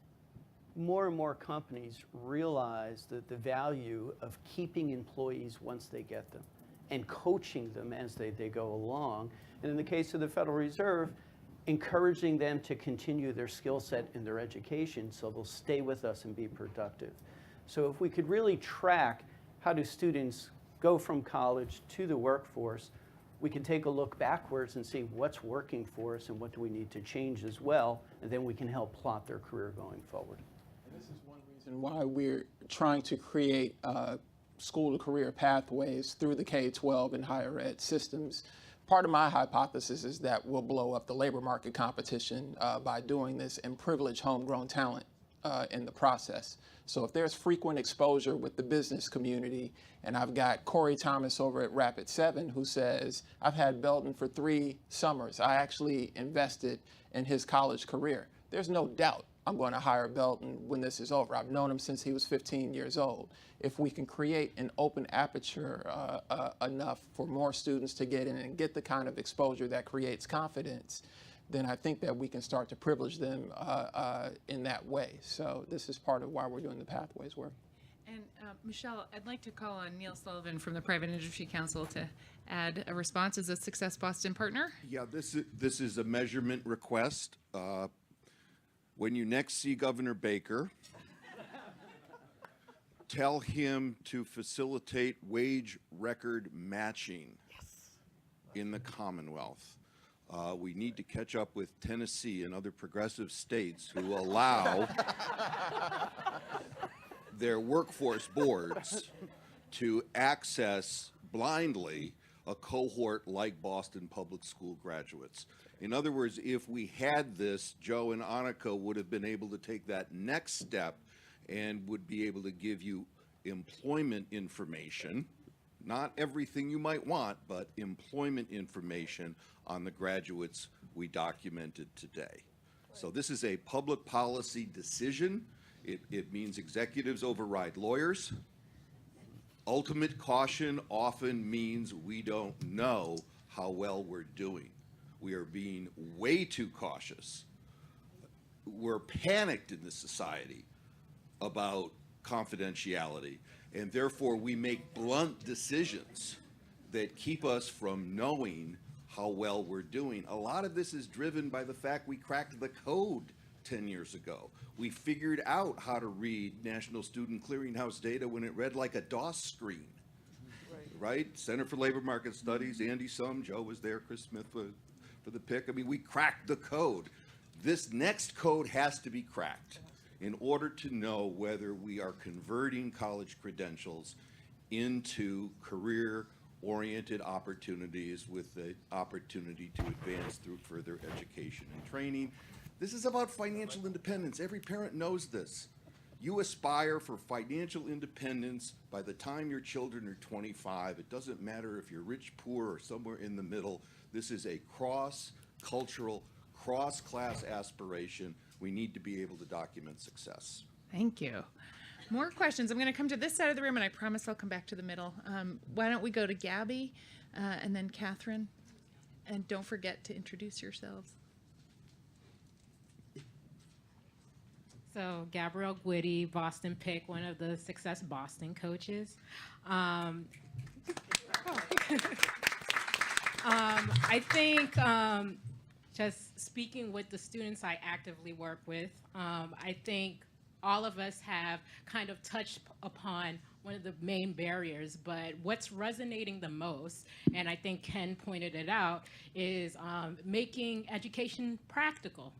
more and more companies realize that the value of keeping employees once they get them and coaching them as they go along. And in the case of the Federal Reserve, encouraging them to continue their skill set in their education so they'll stay with us and be productive. So if we could really track how do students go from college to the workforce, we can take a look backwards and see what's working for us and what do we need to change as well, and then we can help plot their career going forward. And this is one reason why we're trying to create school to career pathways through the K-12 and higher ed systems. Part of my hypothesis is that we'll blow up the labor market competition by doing this and privilege homegrown talent in the process. So if there's frequent exposure with the business community, and I've got Corey Thomas over at Rapid 7 who says, I've had Belton for 3 summers. I actually invested in his college career. There's no doubt I'm going to hire Belton when this is over. I've known him since he was 15 years old. If we can create an open aperture enough for more students to get in and get the kind of exposure that creates confidence, then I think that we can start to privilege them in that way. So this is part of why we're doing the pathways work. And Michelle, I'd like to call on Neil Sullivan from the Private Industry Council to add a response as a Success Boston partner. Yeah, this is a measurement request. When you next see Governor Baker, tell him to facilitate wage record matching in the Commonwealth. We need to catch up with Tennessee and other progressive states who allow their workforce boards to access blindly a cohort like Boston Public School graduates. In other words, if we had this, Joe and Annika would have been able to take that next step and would be able to give you employment information, not everything you might want, but employment information on the graduates we documented today. So this is a public policy decision. It means executives override lawyers. Ultimate caution often means we don't know how well we're doing. We are being way too cautious. We're panicked in this society about confidentiality, and therefore we make blunt decisions that keep us from knowing how well we're doing. A lot of this is driven by the fact we cracked the code 10 years ago. We figured out how to read National Student Clearinghouse data when it read like a DOS screen, right? Center for Labor Market Studies, Andy Sum, Joe was there, Chris Smith for the pick. I mean, we cracked the code. This next code has to be cracked in order to know whether we are converting college credentials into career-oriented opportunities with the opportunity to advance through further education and training. This is about financial independence. Every parent knows this. You aspire for financial independence by the time your children are 25. It doesn't matter if you're rich, poor, or somewhere in the middle. This is a cross-cultural, cross-class aspiration. We need to be able to document success. Thank you. More questions. I'm going to come to this side of the room, and I promise I'll come back to the middle. Why don't we go to Gabby and then Catherine? And don't forget to introduce yourselves. So Gabrielle Gwitty, Boston Pick, one of the Success Boston coaches. I think just speaking with the students I actively work with, I think all of us have kind of touched upon one of the main barriers, but what's resonating the most, and I think Ken pointed it out, is making education practical.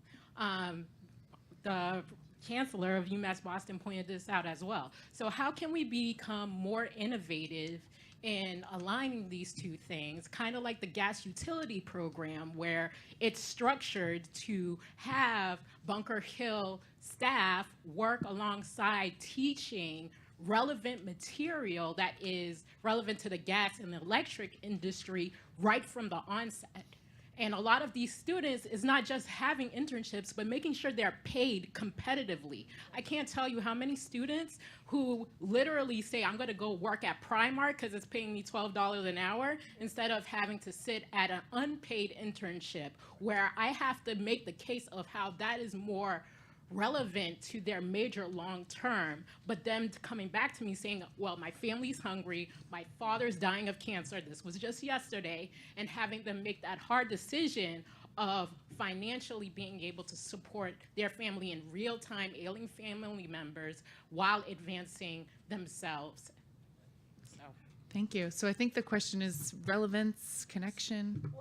The Chancellor of UMass Boston pointed this out as well. So how can we become more innovative in aligning these two things, kind of like the gas utility program, where it's structured to have Bunker Hill staff work alongside teaching relevant material that is relevant to the gas and the electric industry right from the onset. And a lot of these students is not just having internships, but making sure they're paid competitively. I can't tell you how many students who literally say, I'm gonna go work at Primark because it's paying me $12 an hour, instead of having to sit at an unpaid internship where I have to make the case of how that is more relevant to their major long term, but them coming back to me saying, well, my family's hungry, my father's dying of cancer, this was just yesterday, and having them make that hard decision of financially being able to support their family in real time, ailing family members, while advancing themselves. So. Thank you. So I think the question is relevance, connection,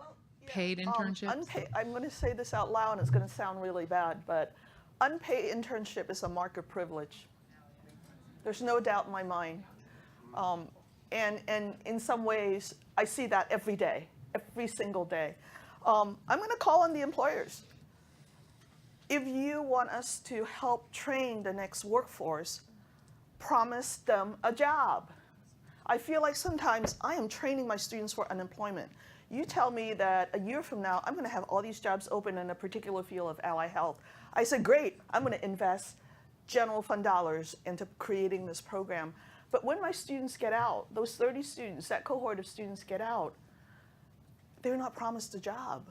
paid internships. I'm going to say this out loud, and it's going to sound really bad, but unpaid internship is a mark of privilege. There's no doubt in my mind. And in some ways, I see that every day, every single day. I'm going to call on the employers. If you want us to help train the next workforce, promise them a job. I feel like sometimes I am training my students for unemployment. You tell me that a year from now, I'm going to have all these jobs open in a particular field of allied health. I said, great, I'm going to invest general fund dollars into creating this program. But when my students get out, those 30 students, that cohort of students get out, they're not promised a job.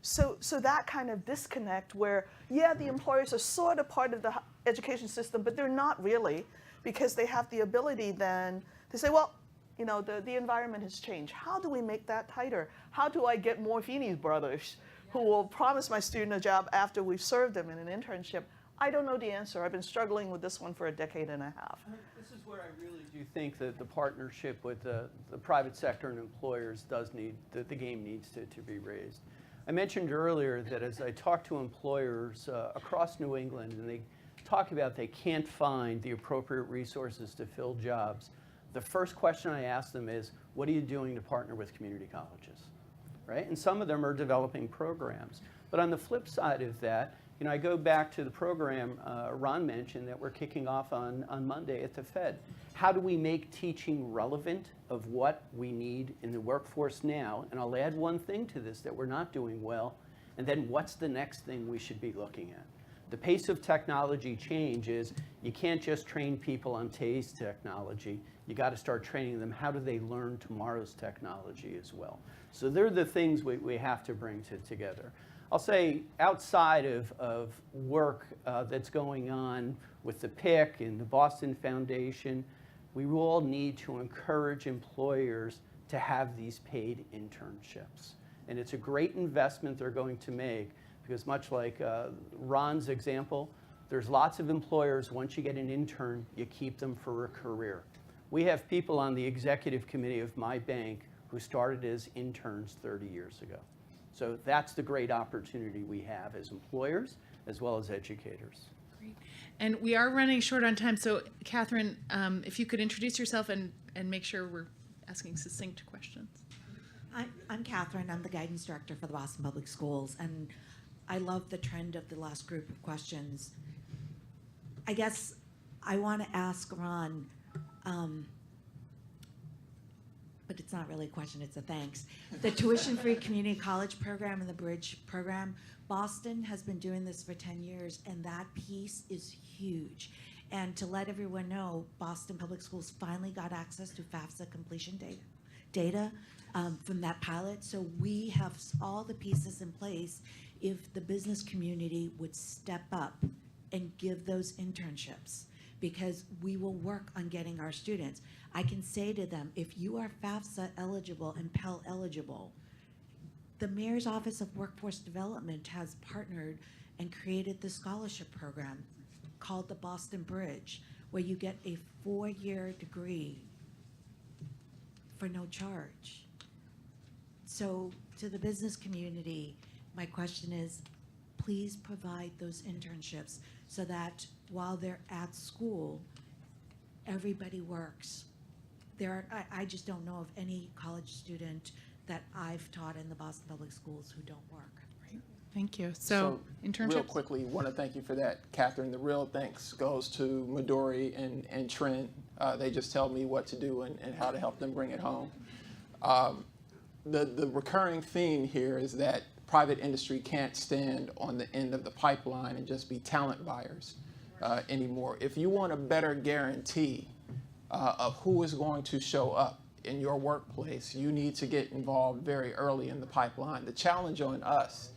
So that kind of disconnect where, yeah, the employers are sort of part of the education system, but they're not really, because they have the ability then to say, well, you know, the environment has changed. How do we make that tighter? How do I get more Feeney's brothers who will promise my student a job after we've served them in an internship? I don't know the answer. I've been struggling with this one for a decade and a half. This is where I really do think that the partnership with the private sector and employers does need, the game needs to be raised. I mentioned earlier that as I talk to employers across New England and they talk about they can't find the appropriate resources to fill jobs, the first question I ask them is, what are you doing to partner with community colleges, right? And some of them are developing programs. But on the flip side of that, you know, I go back to the program Ron mentioned that we're kicking off on Monday at the Fed. How do we make teaching relevant of what we need in the workforce now? And I'll add one thing to this that we're not doing well, and then what's the next thing we should be looking at? The pace of technology change is you can't just train people on today's technology. You got to start training them. How do they learn tomorrow's technology as well? So they're the things we have to bring together. I'll say outside of work that's going on with the PIC and the Boston Foundation, we all need to encourage employers to have these paid internships. And it's a great investment they're going to make because much like Ron's example, there's lots of employers, once you get an intern, you keep them for a career. We have people on the executive committee of my bank who started as interns 30 years ago. So that's the great opportunity we have as employers as well as educators. Great. And we are running short on time, so Catherine, if you could introduce yourself and make sure we're asking succinct questions. I'm Catherine. I'm the guidance director for the Boston Public Schools, and I love the trend of the last group of questions. I guess I want to ask Ron, but it's not really a question, it's a thanks. The tuition-free community college program and the Bridge program, Boston has been doing this for 10 years, and that piece is huge. And to let everyone know, Boston Public Schools finally got access to FAFSA completion data from that pilot. So we have all the pieces in place if the business community would step up and give those internships, because we will work on getting our students. I can say to them, if you are FAFSA eligible and Pell eligible, the Mayor's Office of Workforce Development has partnered and created the scholarship program called the Boston Bridge, where you get a 4-year degree for no charge. So to the business community, my question is, please provide those internships so that while they're at school, everybody works. I just don't know of any college student that I've taught in the Boston Public Schools who don't work. Right. Thank you. So internships? Real quickly, want to thank you for that, Catherine. The real thanks goes to Midori and Trent. They just tell me what to do and how to help them bring it home. The recurring theme here is that private industry can't stand on the end of the pipeline and just be talent buyers anymore. If you want a better guarantee of who is going to show up in your workplace, you need to get involved very early in the pipeline. The challenge on us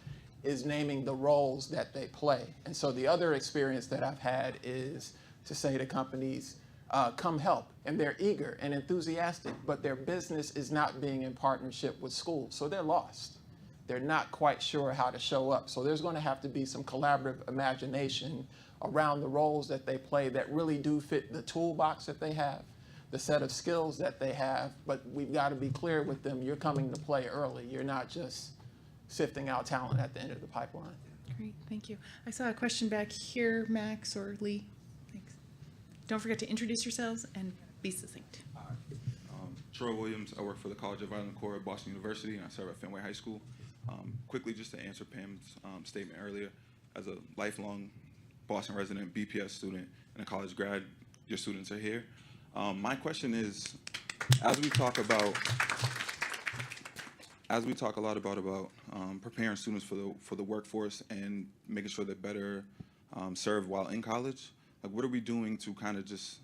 is naming the roles that they play. And so the other experience that I've had is to say to companies, come help. And they're eager and enthusiastic, but their business is not being in partnership with schools, so they're lost. they're not quite sure how to show up. So there's going to have to be some collaborative imagination around the roles that they play that really do fit the toolbox that they have, the set of skills that they have, but we've got to be clear with them, you're coming to play early. You're not just sifting out talent at the end of the pipeline. Great, thank you. I saw a question back here, Max or Lee. Thanks. Don't forget to introduce yourselves and be succinct. Troy Williams. I work for the College of Art and Decor at Boston University, and I serve at Fenway High School. Quickly, just to answer Pam's statement earlier, as a lifelong Boston resident, BPS student, and a college grad, your students are here. My question is, as we talk a lot about preparing students for the workforce and making sure they're better served while in college, like what are we doing to kind of just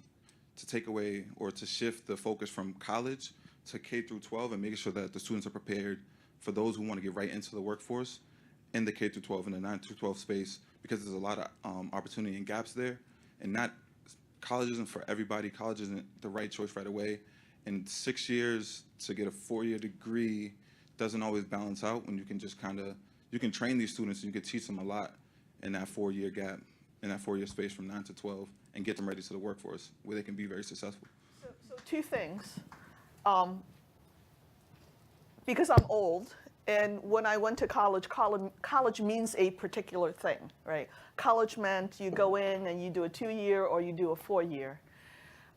to take away or to shift the focus from college to K through 12 and making sure that the students are prepared for those who want to get right into the workforce in the K through 12 and the 9 through 12 space, because there's a lot of opportunity and gaps there, and college isn't for everybody. College isn't the right choice right away, and 6 years to get a 4-year degree doesn't always balance out when you can just you can train these students and you can teach them a lot in that 4-year gap, in that 4-year space from 9 to 12, and get them ready to the workforce where they can be very successful. So two things. Because I'm old, and when I went to college means a particular thing, right? College meant you go in and you do a 2-year or you do a 4-year.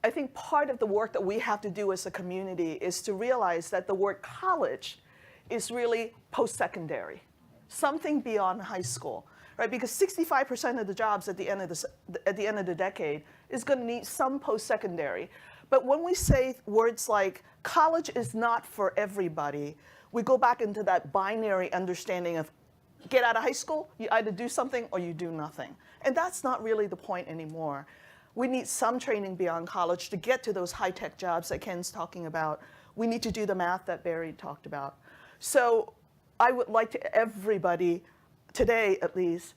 I think part of the work that we have to do as a community is to realize that the word college is really post-secondary, something beyond high school, right? Because 65% of the jobs at the end of the decade is going to need some post-secondary. But when we say words like college is not for everybody, we go back into that binary understanding of get out of high school, you either do something or you do nothing. And that's not really the point anymore. We need some training beyond college to get to those high-tech jobs that Ken's talking about. We need to do the math that Barry talked about. So I would like to everybody, today at least,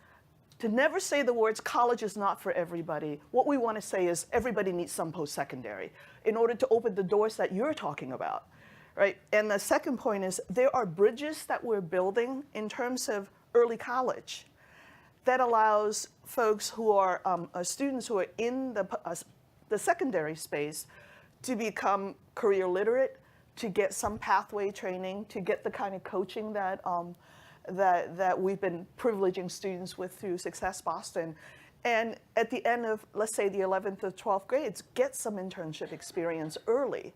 to never say the words college is not for everybody. What we want to say is everybody needs some post-secondary in order to open the doors that you're talking about, right? And the second point is there are bridges that we're building in terms of early college that allows folks who are students who are in the secondary space to become career literate, to get some pathway training, to get the kind of coaching that that we've been privileging students with through Success Boston. And at the end of, let's say, the 11th or 12th grades, get some internship experience early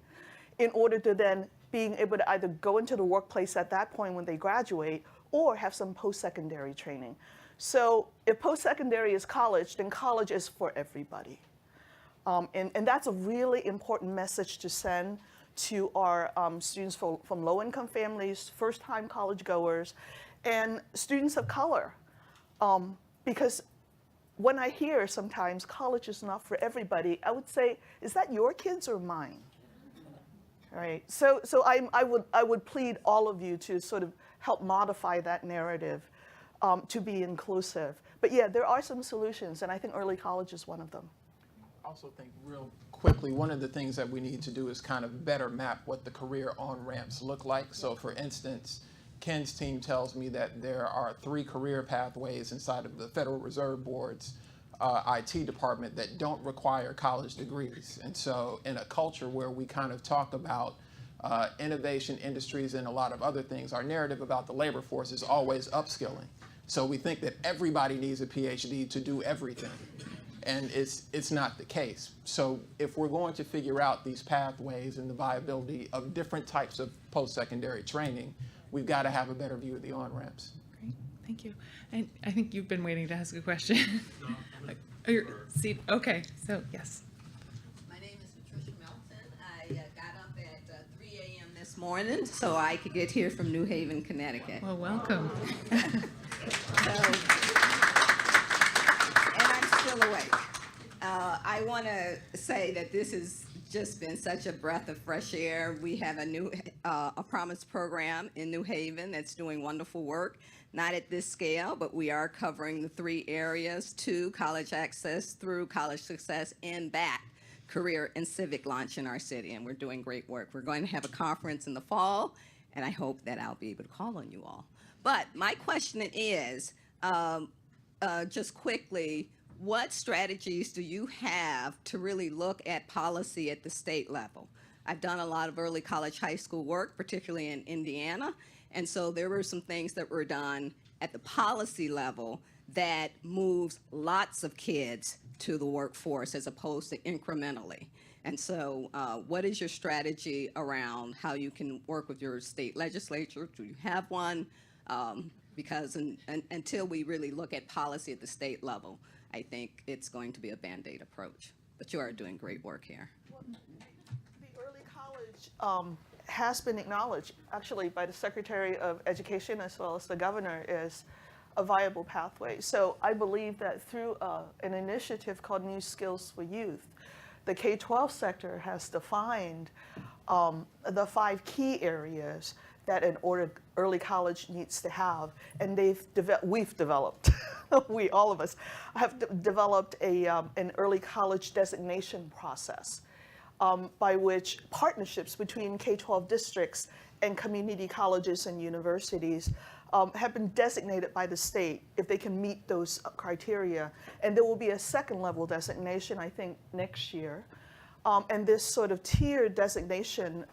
in order to then being able to either go into the workplace at that point when they graduate or have some post-secondary training. So if post-secondary is college, then college is for everybody. And that's a really important message to send to our students from low-income families, first-time college goers, and students of color. Because when I hear sometimes college is not for everybody, I would say, is that your kids or mine? Right. So I would plead all of you to sort of help modify that narrative to be inclusive. But yeah, there are some solutions, and I think early college is one of them. I also think real quickly, one of the things that we need to do is kind of better map what the career on-ramps look like. So for instance, Ken's team tells me that there are 3 career pathways inside of the Federal Reserve Board's IT department that don't require college degrees. And so in a culture where we kind of talk about innovation industries and a lot of other things, our narrative about the labor force is always upskilling. So we think that everybody needs a PhD to do everything. And it's not the case. So if we're going to figure out these pathways and the viability of different types of post-secondary training, we've got to have a better view of the on-ramps. Great, thank you. And I think you've been waiting to ask a question. Okay, so yes. My name is Patricia Melton. I got up at 3 a.m. this morning so I could get here from New Haven, Connecticut. Well, welcome. Still awake. I want to say that this has just been such a breath of fresh air. We have a Promise program in New Haven that's doing wonderful work. Not at this scale, but we are covering the 3 areas: to college access, through college success, and back career and civic launch in our city. And we're doing great work. We're going to have a conference in the fall, and I hope that I'll be able to call on you all. But my question is, just quickly, what strategies do you have to really look at policy at the state level? I've done a lot of early college high school work, particularly in Indiana, and so there were some things that were done at the policy level that moves lots of kids to the workforce as opposed to incrementally. And so what is your strategy around how you can work with your state legislature? Do you have one? Because until we really look at policy at the state level, I think it's going to be a Band-Aid approach. But you are doing great work here. Well, the early college has been acknowledged, actually, by the Secretary of Education as well as the governor, is a viable pathway. So I believe that through an initiative called New Skills for Youth, the K-12 sector has defined the 5 key areas that an early college needs to have, and we've developed, all of us, have developed an early college designation process by which partnerships between K-12 districts and community colleges and universities have been designated by the state if they can meet those criteria. And there will be a second level designation, I think, next year. And this sort of tiered designation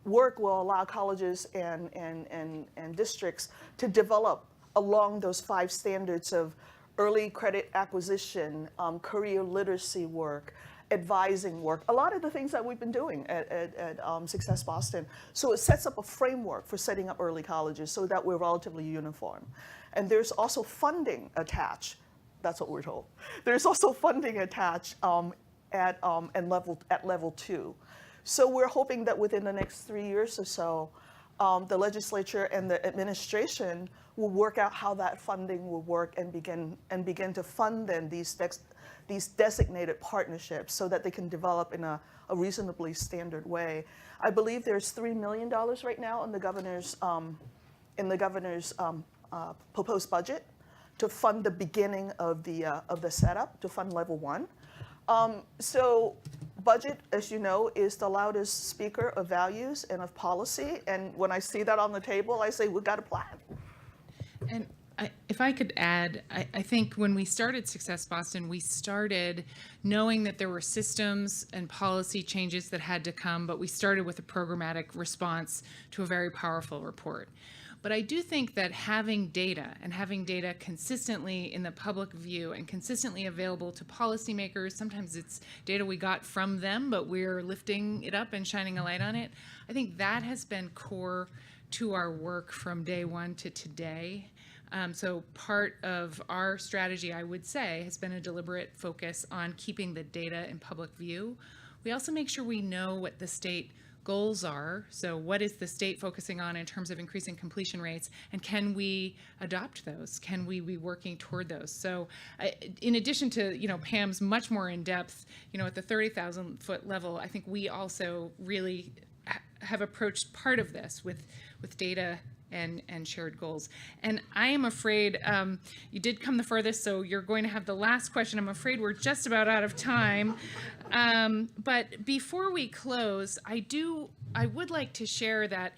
work will allow colleges and districts to develop along those 5 standards of early credit acquisition, career literacy work, advising work, a lot of the things that we've been doing at Success Boston. So it sets up a framework for setting up early colleges so that we're relatively uniform. And there's also funding attached. That's what we're told. There's also funding attached at level 2. So we're hoping that within the next 3 years or so, the legislature and the administration will work out how that funding will work and begin to fund then these designated partnerships so that they can develop in a reasonably standard way. I believe there's $3 million right now in the governor's proposed budget to fund the beginning of the setup, to fund level 1. So budget, as you know, is the loudest speaker of values and of policy. And when I see that on the table, I say, we've got a plan. And if I could add, I think when we started Success Boston, we started knowing that there were systems and policy changes that had to come, but we started with a programmatic response to a very powerful report. But I do think that having data and having data consistently in the public view and consistently available to policymakers, sometimes it's data we got from them, but we're lifting it up and shining a light on it. I think that has been core to our work from day one to today. So part of our strategy, I would say, has been a deliberate focus on keeping the data in public view. We also make sure we know what the state goals are. So what is the state focusing on in terms of increasing completion rates, and can we adopt those? Can we be working toward those? So in addition to, Pam's much more in-depth, at the 30,000-foot level, I think we also really have approached part of this with data and shared goals. And I am afraid you did come the furthest, so you're going to have the last question. I'm afraid we're just about out of time. But before we close, I would like to share that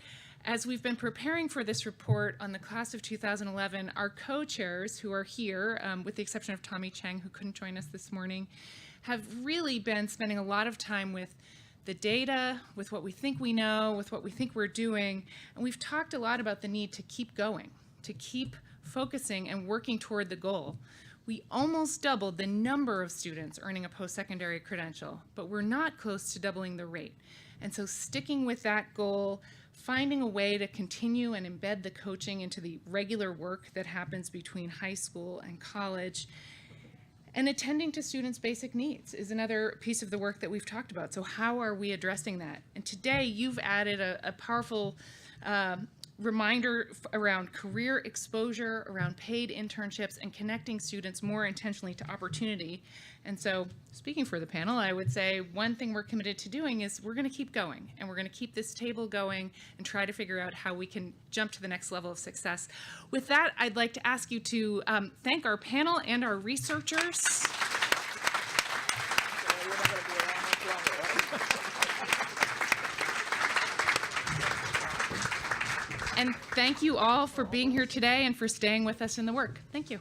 as we've been preparing for this report on the class of 2011, our co-chairs who are here, with the exception of Tommy Cheng, who couldn't join us this morning, have really been spending a lot of time with the data, with what we think we know, with what we think we're doing. And we've talked a lot about the need to keep going, to keep focusing and working toward the goal. We almost doubled the number of students earning a post-secondary credential, but we're not close to doubling the rate. And so sticking with that goal, finding a way to continue and embed the coaching into the regular work that happens between high school and college, and attending to students' basic needs is another piece of the work that we've talked about. So how are we addressing that? And today you've added a powerful reminder around career exposure, around paid internships, and connecting students more intentionally to opportunity. And so, speaking for the panel, I would say one thing we're committed to doing is we're going to keep going, and we're going to keep this table going and try to figure out how we can jump to the next level of success. With that, I'd like to ask you to thank our panel and our researchers. And thank you all for being here today and for staying with us in the work. Thank you.